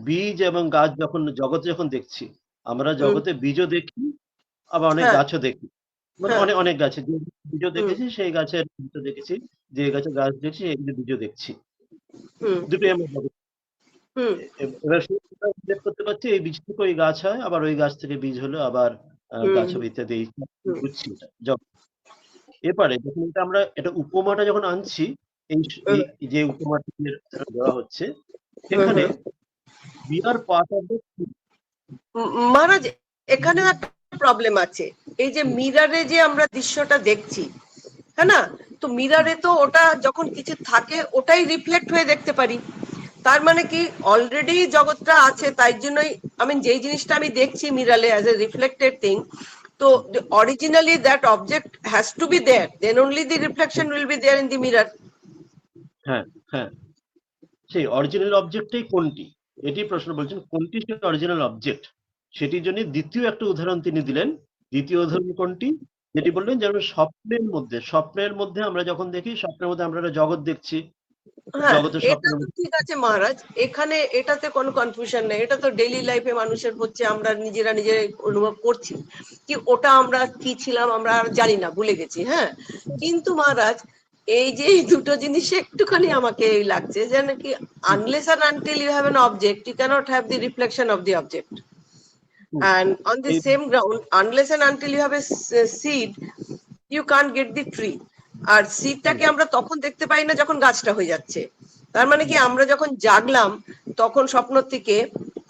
বীজ এবং গাছ যখন জগতে যখন দেখছি, আমরা জগতে বীজও দেখি, আবার অনেক গাছও দেখি। মানে অনেক অনেক গাছে যে বীজও দেখেছি, সেই গাছের বীজও দেখেছি, যে গাছে গাছ দেখছি সেই বীজও দেখছি। দুটোই আমরা এবার উল্লেখ করতে পারছি এই বীজ থেকে ওই গাছ হয়, আবার ওই গাছ থেকে বীজ হলো, আবার গাছ হবে ইত্যাদি বুঝছি এটা। এবারে যখন আমরা এটা উপমাটা যখন আনছি, এই যে উপমাটা দেওয়া হচ্ছে সেখানে we are part of the মহারাজ এখানে একটা প্রবলেম আছে, এই যে মিরারে যে আমরা দৃশ্যটা দেখছি, হ্যাঁ না, তো মিরারে তো ওটা যখন কিছু থাকে ওটাই রিফ্লেক্ট হয়ে দেখতে পারি, তার মানে কি অলরেডি জগৎটা আছে, তাই জন্যই যেই জিনিসটা আমি দেখছি মিরারে অ্যাজ এ রিফ্লেক্টেড থিং, তো originally that object has to be there, then only the reflection will be there in the mirror. হ্যাঁ হ্যাঁ, সেই অরিজিনাল অবজেক্টটাই কোনটি, এটি প্রশ্ন বলছেন, কোনটি সেই অরিজিনাল অবজেক্ট, সেটির জন্য দ্বিতীয় একটা উদাহরণ তিনি দিলেন। দ্বিতীয় উদাহরণ কোনটি, যেটি বললেন যেমন স্বপ্নের মধ্যে আমরা যখন দেখি, স্বপ্নের মধ্যে আমরা জগৎ দেখছি, হ্যাঁ এটা তো ঠিক আছে মহারাজ, এখানে এটাতে কোনো কনফিউশন নেই, এটা তো ডেইলি লাইফে মানুষের হচ্ছে, আমরা নিজেরা অনুভব করছি কি ওটা আমরা কি ছিলাম আমরা আর জানি না, ভুলে গেছি। হ্যাঁ, কিন্তু মহারাজ এই যে এই দুটো জিনিস একটুখানি আমাকে এই লাগছে যে নাকি unless and until you have an object you cannot have the reflection of the object, and on the same ground unless and until you have a seed you can't get the tree, আর সিডটাকে আমরা তখন দেখতে পাই না যখন গাছটা হয়ে যাচ্ছে। তার মানে কি আমরা যখন জাগলাম তখন স্বপ্ন থেকে,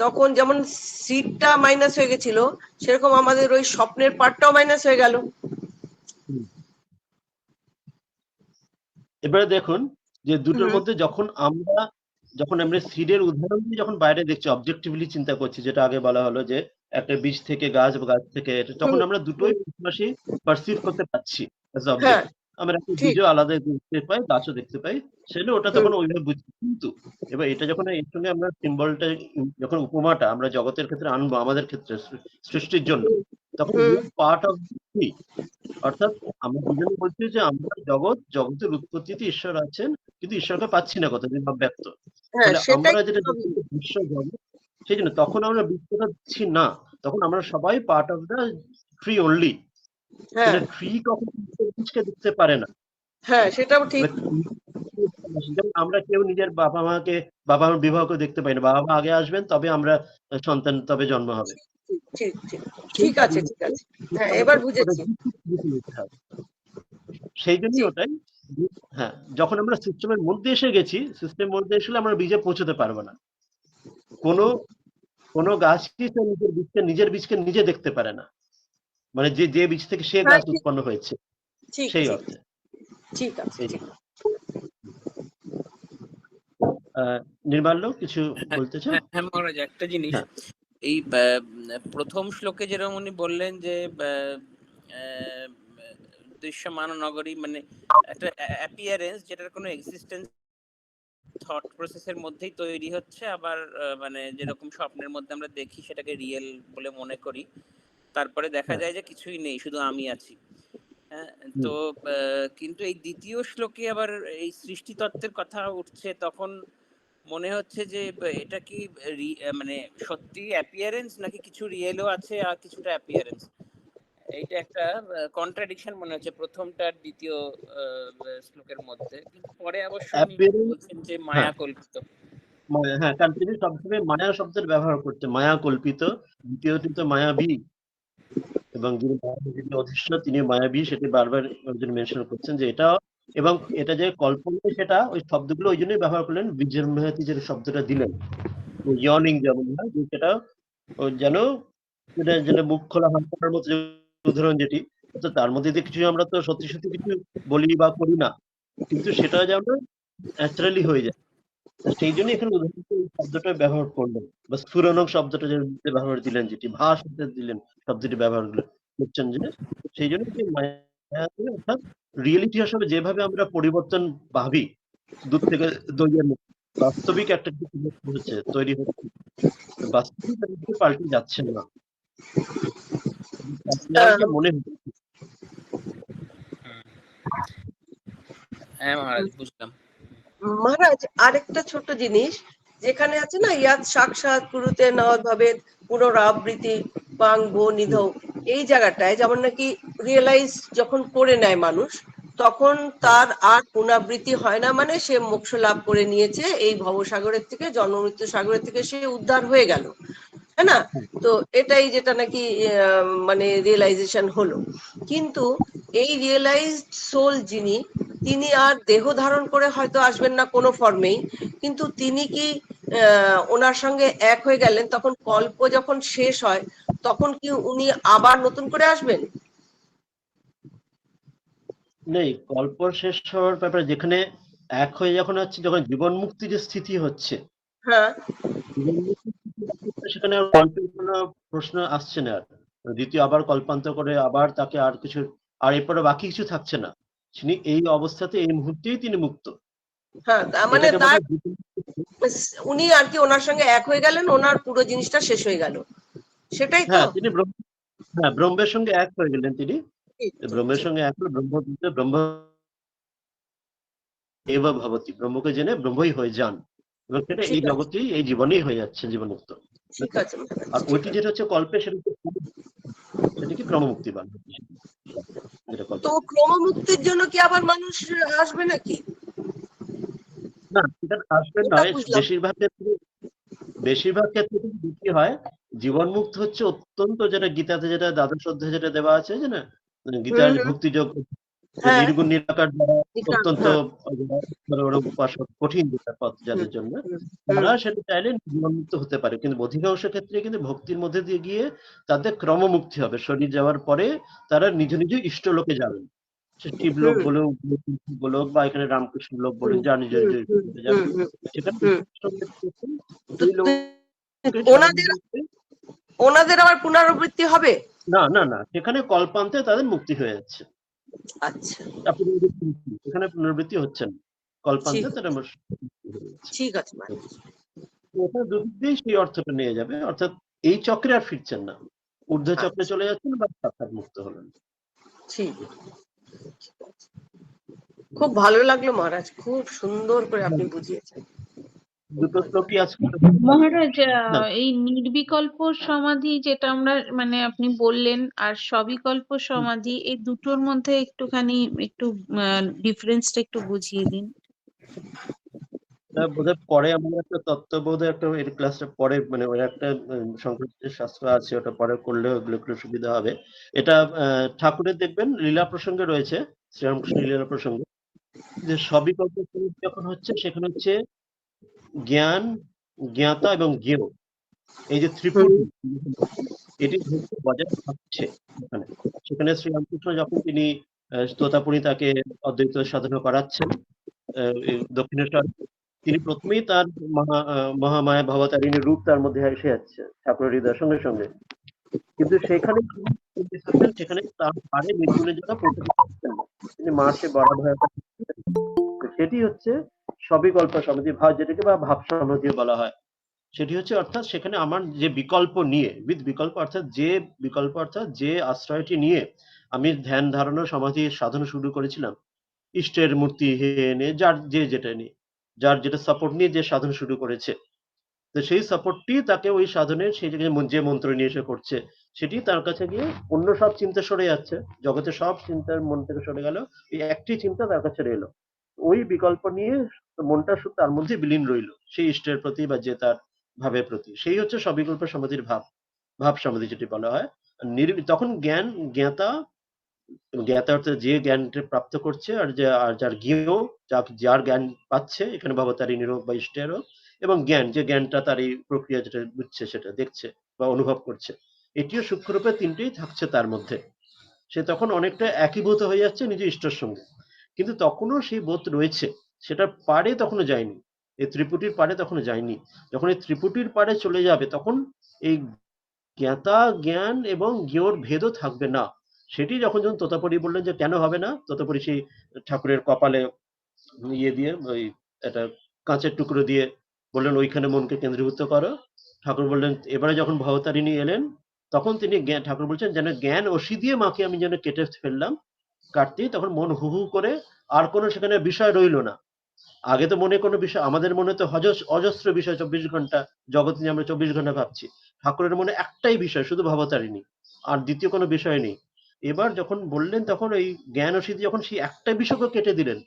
তখন যেমন সিডটা মাইনাস হয়ে গেছিল, সেরকম আমাদের ওই স্বপ্নের পার্টটাও মাইনাস হয়ে গেল। এবারে দেখুন যে দুটোর মধ্যে যখন আমরা সিডের উদাহরণ দিয়ে যখন বাইরে দেখছি, অবজেক্টিভলি চিন্তা করছি, যেটা আগে বলা হলো যে একটা বীজ থেকে গাছ বা গাছ থেকে, তখন আমরা দুটোই পাশাপাশি পারসিভ করতে পারছি অ্যাজ অবজেক্ট। আমরা একটা বীজও আলাদা দেখতে পাই, গাছও দেখতে পাই, সেটা ওটা তখন ওইভাবে বুঝছি। কিন্তু এবার এটা যখন এর সঙ্গে আমরা সিম্বলটা, যখন উপমাটা আমরা জগতের ক্ষেত্রে আনবো, আমাদের ক্ষেত্রে সৃষ্টির জন্য, তখন পার্ট অফ দি, অর্থাৎ আমরা দুজনে বলছি যে আমরা জগতের উৎপত্তিতে ঈশ্বর আছেন, কিন্তু ঈশ্বরকে পাচ্ছি না, কতদিন ব্যক্ত। আমরা যেটা বিশ্ব জগৎ, সেই জন্য তখন আমরা বিশ্বটা দিচ্ছি না, তখন আমরা সবাই part of the tree only. Tree কখনো বীজকে দিতে পারে না। হ্যাঁ সেটাও ঠিক। আমরা কেউ নিজের বাবা মার বিবাহকে দেখতে পাই না, বাবা মা আগে আসবেন তবে আমরা সন্তান, তবে জন্ম হবে। ঠিক আছে ঠিক আছে, হ্যাঁ এবার বুঝেছি। সেই জন্যই ওটাই, হ্যাঁ, যখন আমরা সিস্টেমের মধ্যে এসে গেছি, সিস্টেমের মধ্যে এসে আমরা বীজে পৌঁছতে পারবো না। কোনো গাছকে নিজের বীজকে নিজে দেখতে পারে না, মানে যে বীজ থেকে সে গাছ উৎপন্ন হয়েছে, সেই অর্থে। ঠিক আছে। নির্মাল্য কিছু বলতে চাও? হ্যাঁ মহারাজ, একটা জিনিস, এই প্রথম শ্লোকে যেরকম উনি বললেন যে দৃশ্যমান নগরী, মানে একটা অ্যাপিয়ারেন্স যেটার কোনো এক্সিস্টেন্স থট প্রসেসের মধ্যেই তৈরি হচ্ছে, আবার মানে যেরকম স্বপ্নের মধ্যে আমরা দেখি সেটাকে রিয়েল বলে মনে করি, তারপরে দেখা যায় যে কিছুই নেই, শুধু আমি আছি। হ্যাঁ, তো কিন্তু এই দ্বিতীয় শ্লোকে আবার এই সৃষ্টি তত্ত্বের কথা উঠছে, তখন মনে হচ্ছে যে এটা কি মানে সত্যি অ্যাপিয়ারেন্স নাকি কিছু রিয়েলও আছে আর কিছুটা অ্যাপিয়ারেন্স, এইটা একটা কন্ট্রাডিকশন মনে হচ্ছে প্রথমটা আর দ্বিতীয় শ্লোকের মধ্যে। কিন্তু পরে অবশ্য বলছেন যে মায়া কল্পিত। হ্যাঁ, কারণ তিনি সবসময় মায়া শব্দের ব্যবহার করছে, মায়া কল্পিত, দ্বিতীয়টি তো মায়াবী, এবং যিনি অধিষ্ঠ তিনি মায়াবী, সেটি বারবার মেনশন করছেন যে এটা, এবং এটা যে কল্পনা, সেটা ওই শব্দগুলো ওই জন্যই ব্যবহার করলেন, বিজয় মেহাতি যে শব্দটা দিলেন, ইয়নিং যেমন হয়, সেটা যেন মুখ খোলা হাঁটার মতো উদাহরণ, যেটি তার মধ্যে দিয়ে কিছু আমরা তো সত্যি সত্যি কিছু বলি বা করি না, কিন্তু সেটা যেন ন্যাচারালি হয়ে যায়। সেই জন্য এখানে শব্দটা ব্যবহার করলেন, বা স্ফুরণক শব্দটা যে ব্যবহার দিলেন, যেটি ভাষ দিলেন, শব্দটি ব্যবহার করছেন, যে সেই জন্য অর্থাৎ রিয়েলিটি হিসেবে যেভাবে আমরা পরিবর্তন ভাবি, দুধ থেকে দইয়ের মতো, বাস্তবিক একটা কিছু হচ্ছে, তৈরি হচ্ছে, বাস্তবিক পাল্টে যাচ্ছে না, মনে হচ্ছে। হ্যাঁ মহারাজ, বুঝলাম। মহারাজ আরেকটা ছোট জিনিস, যেখানে আছে না ইয়াদ সাক্ষাৎ কুরুতে নভাবে পুনরাবৃত্তি পাঙ্গো নিধৌ, এই জায়গাটায় যেমন নাকি রিয়েলাইজ যখন করে নেয় মানুষ, তখন তার আর পুনরাবৃত্তি হয় না, মানে সে মোক্ষ লাভ করে নিয়েছে, এই ভবসাগরের থেকে, জন্ম মৃত্যু সাগরের থেকে সে উদ্ধার হয়ে গেল। তাই না? তো এটাই যেটা নাকি মানে রিয়েলাইজেশন হলো। কিন্তু এই রিয়েলাইজড সোল যিনি, তিনি আর দেহ ধারণ করে হয়তো আসবেন না কোনো ফর্মেই, কিন্তু তিনি কি ওনার সঙ্গে এক হয়ে গেলেন, তখন কল্প যখন শেষ হয় তখন কি উনি আবার নতুন করে আসবেন? নেই, কল্প শেষ হওয়ার ব্যাপারে যেখানে এক হয়ে যখন হচ্ছে, যখন জীবন মুক্তি যে স্থিতি হচ্ছে, হ্যাঁ, জীবন মুক্তি সেখানে আর কল্পের কোনো প্রশ্ন আসছে না। আর দ্বিতীয় আবার কল্পান্তর করে আবার তাকে আর কিছু, আর এরপরে বাকি কিছু থাকছে না। তিনি এই অবস্থাতে এই মুহূর্তেই তিনি মুক্ত। হ্যাঁ, তার মানে এটাকে তার বলা উনি আর কি ওনার সঙ্গে এক হয়ে গেলেন, ওনার পুরো জিনিসটা শেষ হয়ে গেল, সেটাই তো? হ্যাঁ, তিনি ব্রহ্মের সঙ্গে এক হয়ে গেলেন। তিনি ঠিক, ঠিক, ব্রহ্মের ঠিক। সঙ্গে এক হলে ব্রহ্ম এব ভবতি, ব্রহ্মকে জেনে ব্রহ্মই হয়ে যান, এবং সেটা এই ঠিক আছে, জগতেই এই জীবনেই হয়ে যাচ্ছে জীবনমুক্ত। ঠিক আছে মহারাজ, আর ঠিক ওইটি আছে। যেটা হচ্ছে কল্পে, সেটা কি ক্রমমুক্তি বান, যেটা কল্প। তো ক্রমমুক্তির জন্য কি আবার মানুষ আসবে নাকি? না, সেটা আসবে ওটা নয়। বুঝলাম। বেশিরভাগ ক্ষেত্রে কিন্তু কি হয়, জীবন মুক্ত হচ্ছে অত্যন্ত, যেটা গীতাতে, যেটা দ্বাদশ অধ্যায়ে যেটা দেওয়া আছে, যে না, হুম, গীতার হুম। ভক্তিযোগ, যে হ্যাঁ, নির্গুণ নিরাকার যারা অত্যন্ত হ্যাঁ। উপাসক, কঠিন যেটা পথ হুম, যাদের জন্য, হুম, হুম। তারা সেটা চাইলে জীবনমুক্ত হতে পারে। কিন্তু অধিকাংশ ক্ষেত্রে কিন্তু ভক্তির মধ্যে দিয়ে গিয়ে তাদের ক্রমমুক্তি হবে। শরীর যাওয়ার পরে তারা নিজ নিজ ইষ্টলোকে যাবেন। সে শিবলোক হুম, বলুক, বলুক, বা এখানে রামকৃষ্ণ লোক বলুন, হুম, যার নিজ হুম, নিজ হুম, ইষ্টলোকে হুম, যাবেন। হুম, সেখানে হুম। তো ওই লোকে ওনাদের ওনাদের আবার পুনরাবৃত্তি হবে? না, না, না, সেখানে কল্পান্তে তাদের মুক্তি হয়ে যাচ্ছে। আচ্ছা, এখানে পুনরাবৃত্তি হচ্ছে না, ঠিক কল্পান্তে তারা আছে, মুক্তি হয়ে যাচ্ছে। ঠিক আছে মহারাজ। তো ওখানে দুদিক দিয়েই সেই অর্থটা নিয়ে যাবে, অর্থাৎ এই চক্রে আর ফিরছেন না, ঊর্ধ্ব চক্রে আচ্ছা, চলে যাচ্ছেন বা সাক্ষাৎ মুক্ত হলেন। ঠিক আছে। খুব ভালো লাগলো মহারাজ, খুব সুন্দর করে আপনি বুঝিয়েছেন। খুব দুটো ভালো শ্লোকই লাগলো। আজকে। মহারাজ, হ্যাঁ, এই নির্বিকল্প সমাধি যেটা আমরা মানে আপনি বললেন, আর সবিকল্প সমাধি, এই দুটোর মধ্যে একটু ডিফারেন্সটা একটু বুঝিয়ে দিন। বোধহয় পরে আমাদের একটা তত্ত্ববোধের একটা এর ক্লাসটা পরে, মানে ওর একটা শঙ্করাচার্যের শাস্ত্র আছে, ওটা পরে করলে ওগুলো একটু সুবিধা হবে। এটা ঠাকুরের দেখবেন লীলা প্রসঙ্গে রয়েছে, শ্রীরামকৃষ্ণ লীলা প্রসঙ্গে, যে সবিকল্প যখন হচ্ছে, সেখানে হচ্ছে জ্ঞান, জ্ঞাতা এবং জ্ঞেয়, এই যে হুম, ত্রিপুটি, এটি ধরতে বজায় থাকছে সেখানে। সেখানে শ্রীরামকৃষ্ণ যখন তিনি তোতাপুরি তাকে অদ্বৈত সাধনা করাচ্ছেন এই দক্ষিণেশ্বর, তিনি প্রথমেই তার মহামায়া ভবতারিণী রূপ তার মধ্যে এসে যাচ্ছে ঠাকুরের হৃদয়ের সঙ্গে সঙ্গে। কিন্তু সেখানে তিনি থাকতেন, সেখানে তার পারে নির্গুণের জন্য পৌঁছতে পারতেন না, তিনি মাসে বরাবর হয়ে থাকতেন। সেটি হচ্ছে সবিকল্প সমাধি ভাব, যেটাকে বা ভাব সমাধিও বলা হয়। সেটি হচ্ছে, অর্থাৎ সেখানে আমার যে বিকল্প নিয়ে, বিকল্প অর্থাৎ যে আশ্রয়টি নিয়ে আমি ধ্যান ধারণা সমাধি সাধন শুরু করেছিলাম, ইষ্টের মূর্তি এনে, যার যে যেটা নিয়ে, যার যেটা সাপোর্ট নিয়ে যে সাধন শুরু করেছে, তো সেই সাপোর্টটি তাকে ওই সাধনের সেই জায়গায় যে মন্ত্র নিয়ে এসে করছে, সেটি তার কাছে গিয়ে অন্য সব চিন্তা সরে যাচ্ছে, জগতে সব চিন্তার মন থেকে সরে গেল, এই একটি চিন্তা তার কাছে রইল। ওই বিকল্প নিয়ে মনটা শুধু তার মধ্যে বিলীন রইল, সেই ইষ্টের প্রতি বা যে তার ভাবের প্রতি, সেই হচ্ছে সবিকল্প সমাধির ভাব সমাধি যেটি বলা হয়। তখন জ্ঞাতা, জ্ঞাতা অর্থাৎ যে জ্ঞানটা প্রাপ্ত করছে, আর যার জ্ঞেয়, যার জ্ঞান পাচ্ছে, এখানে ভবতারিণীর হোক বা ইষ্টের হোক, এবং জ্ঞান, যে জ্ঞানটা তার এই প্রক্রিয়া যেটা বুঝছে, সেটা দেখছে বা অনুভব করছে, এটিও সূক্ষ্মরূপে তিনটেই থাকছে তার মধ্যে। সে তখন অনেকটা একীভূত হয়ে যাচ্ছে নিজের ইষ্টের সঙ্গে, কিন্তু তখনও সেই বোধ রয়েছে, সেটা পারে তখনো যায়নি, এই ত্রিপুটির পারে তখনো যায়নি। যখন এই ত্রিপুটির পারে চলে যাবে, তখন এই জ্ঞাতা, জ্ঞান এবং জ্ঞেয়র ভেদও থাকবে না। সেটি যখন তোতাপুরি বললেন যে কেন হবে না, তোতাপুরি সেই ঠাকুরের কপালে ইয়ে দিয়ে, ওই একটা কাঁচের টুকরো দিয়ে বললেন ওইখানে মনকে কেন্দ্রীভূত করো। ঠাকুর বললেন, এবারে যখন ভবতারিণী এলেন, তখন তিনি ঠাকুর বলছেন, যেন জ্ঞান অসি দিয়ে মাকে আমি যেন কেটে ফেললাম, কাটতেই তখন মন হু হু করে আর কোনো সেখানে বিষয় রইল না। আগে তো মনে কোনো বিষয়, আমাদের মনে তো অজস্র বিষয়, 24 ঘন্টা জগৎ নিয়ে আমরা 24 ঘন্টা ভাবছি। ঠাকুরের মনে একটাই বিষয়, শুধু ভবতারিণী, আর দ্বিতীয় কোনো বিষয় নেই। এবার যখন বললেন, তখন ওই জ্ঞান ও সিদ্ধি যখন সেই একটা বিষয়কে কেটে দিলেন,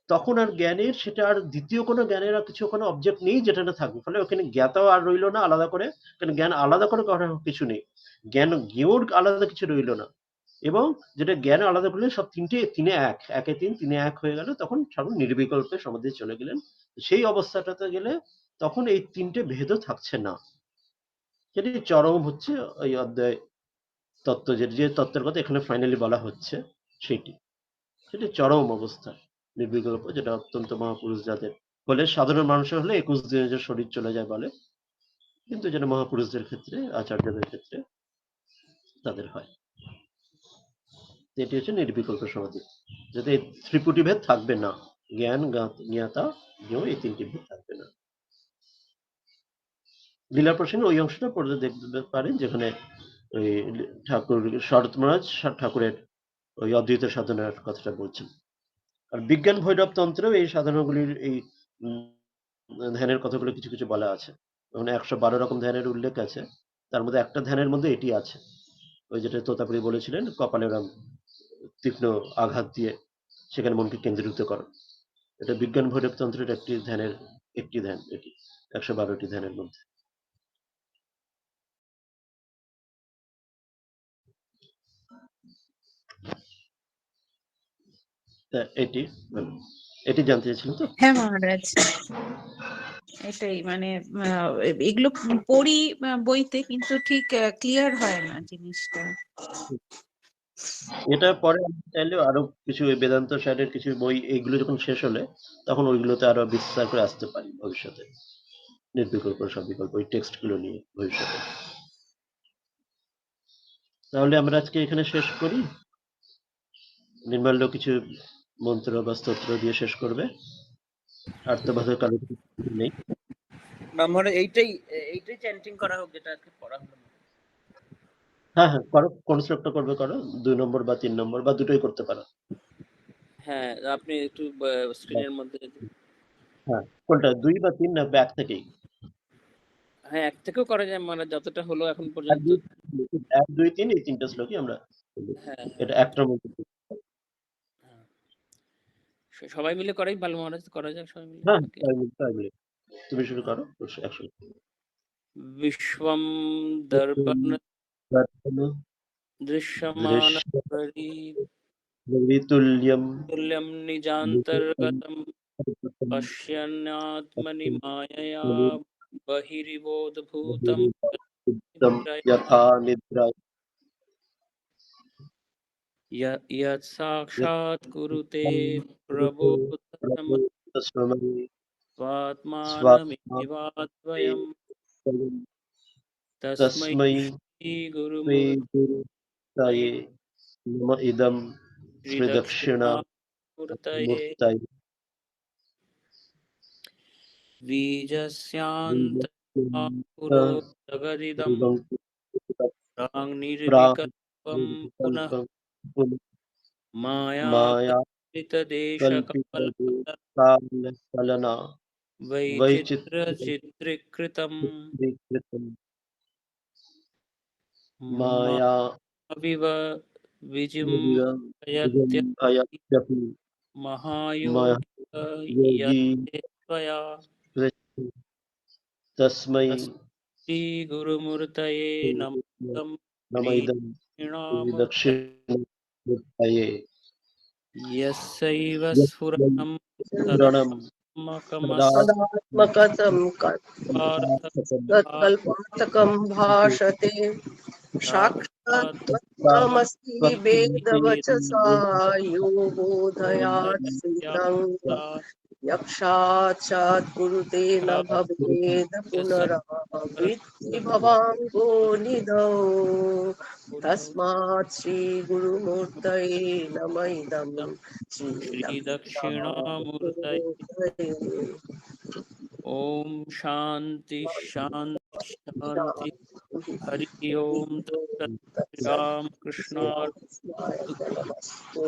তখন আর জ্ঞানের সেটা আর দ্বিতীয় কোনো জ্ঞানের আর কিছু ওখানে অবজেক্ট নেই যেটা না থাকবে, ফলে ওখানে জ্ঞাতাও আর রইলো না আলাদা করে, কারণ জ্ঞান আলাদা করে করার কিছু নেই, জ্ঞান জ্ঞেয়র আলাদা কিছু রইলো না। এবং যেটা জ্ঞান আলাদা করলে সব তিনে এক, একে তিনে এক হয়ে গেল, তখন ঠাকুর নির্বিকল্পে সমাধি চলে গেলেন। সেই অবস্থাটাতে গেলে তখন এই তিনটে ভেদও থাকছে না। যেটি চরম হচ্ছে ওই অধ্যায় তত্ত্ব, যে তত্ত্বের কথা এখানে ফাইনালি বলা হচ্ছে সেটি, সেটি চরম অবস্থা নির্বিকল্প, যেটা অত্যন্ত মহাপুরুষ যাদের হলে, সাধারণ মানুষের হলে 21 দিনে যে শরীর চলে যায় বলে, কিন্তু যেটা মহাপুরুষদের ক্ষেত্রে, আচার্যদের ক্ষেত্রে তাদের হয়। এটি হচ্ছে নির্বিকল্প সমাধি, যাতে এই ত্রিপুটি ভেদ থাকবে না, জ্ঞান জ্ঞাতা জ্ঞেয় এই তিনটি ভেদ থাকবে না। লীলা প্রসঙ্গে ওই অংশটা পড়ে দেখতে পারেন, যেখানে ওই ঠাকুর শরৎ মহারাজ ঠাকুরের ওই অদ্বৈত সাধনার কথাটা বলছেন। আর বিজ্ঞান ভৈরব তন্ত্রেও এই সাধনাগুলির এই ধ্যানের কথাগুলো কিছু কিছু বলা আছে। মানে 112 রকম ধ্যানের উল্লেখ আছে, তার মধ্যে একটা ধ্যানের মধ্যে এটি আছে, ওই যেটা তোতাপুরি বলেছিলেন, কপালের তীক্ষ্ণ আঘাত দিয়ে সেখানে মনকে কেন্দ্রীভূত করো। এটা বিজ্ঞান ভৈরব তন্ত্রের একটি ধ্যানের একটি ধ্যান, এটি 112টি ধ্যানের মধ্যে। তা এটি জানতে চাইছিলেন তো? হ্যাঁ মহারাজ, এটাই মানে এগুলো পড়ি বইতে, কিন্তু ঠিক ক্লিয়ার হয় না জিনিসটা। এটা পরে চাইলে আরো কিছু বেদান্ত সাইডের কিছু বই, এইগুলো যখন শেষ হলে তখন ওইগুলোতে আরো বিস্তার করে আসতে পারি ভবিষ্যতে, নির্বিকল্প সবিকল্প ওই টেক্সট গুলো নিয়ে ভবিষ্যতে। তাহলে আমরা আজকে এখানে শেষ করি। নির্মাল্য কিছু মন্ত্র বা স্তোত্র দিয়ে শেষ করবে, আর তো ভালো কালো কিছু নেই। আমরা এইটাই চ্যান্টিং করা হোক যেটা আজকে পড়া হলো। হ্যাঁ হ্যাঁ, করো, কোন শ্লোকটা করবে করো, 2 নম্বর বা 3 নম্বর বা দুটোই করতে পারো। হ্যাঁ, আপনি একটু স্ক্রিনের মধ্যে, হ্যাঁ, কোনটা 2 বা 3 না ব্যাক থেকেই? হ্যাঁ এক থেকেও করা যায়, মানে যতটা হলো এখন 1 পর্যন্ত। 2 3 এই তিনটা শ্লোকই আমরা, হ্যাঁ এটা একটার মধ্যে। সবাই মিলে করাই ভালো মহারাজ, করা যাক সবাই মিলে হ্যাঁ, নাকি? তাই বলে তুমি শুরু করো, একসাথে। विश्वं दर्पण दृश्यमान तुल्यं तुल्यं निजान्तर्गतं पश्यन्नात्मनि मायया बहिरिवोद्भूतं यथा निद्रा यत् साक्षात् कुरुते प्रबोधसमं स्वात्मानमेवाद्वयं तस्मै श्रीगुरुमूर्तये नम इदं श्रीदक्षिणामूर्तये श्रीदक्षिणामूर्तये बीजस्यान्तपुरो जगदिदं प्राङ्निर्विकल्पं पुनः मायाकल्पितदेशकालकलना वैचित्र्यचित्रीकृतं मायाविव विजिह्वयत्यपि महायोगी त्वया तस्मै श्रीगुरुमूर्तये नमः दक्षिणामूर्तये यस्यैव स्फुरणं तत्कल्पार्थकं भाषते साक्षात् त्वमसि वेदवचसा यो बोधयात् श्रीतं यक्षात् कुरुते न भवेद पुनरावृत्ति भवाङ्गो निधौ तस्मात् श्रीगुरुमूर्तये नमः इदं श्रीदक्षिणामूर्तये। ओम शांति शांति शांति। हरि ओम तत्सत्। राम कृष्णार्पणमस्तु।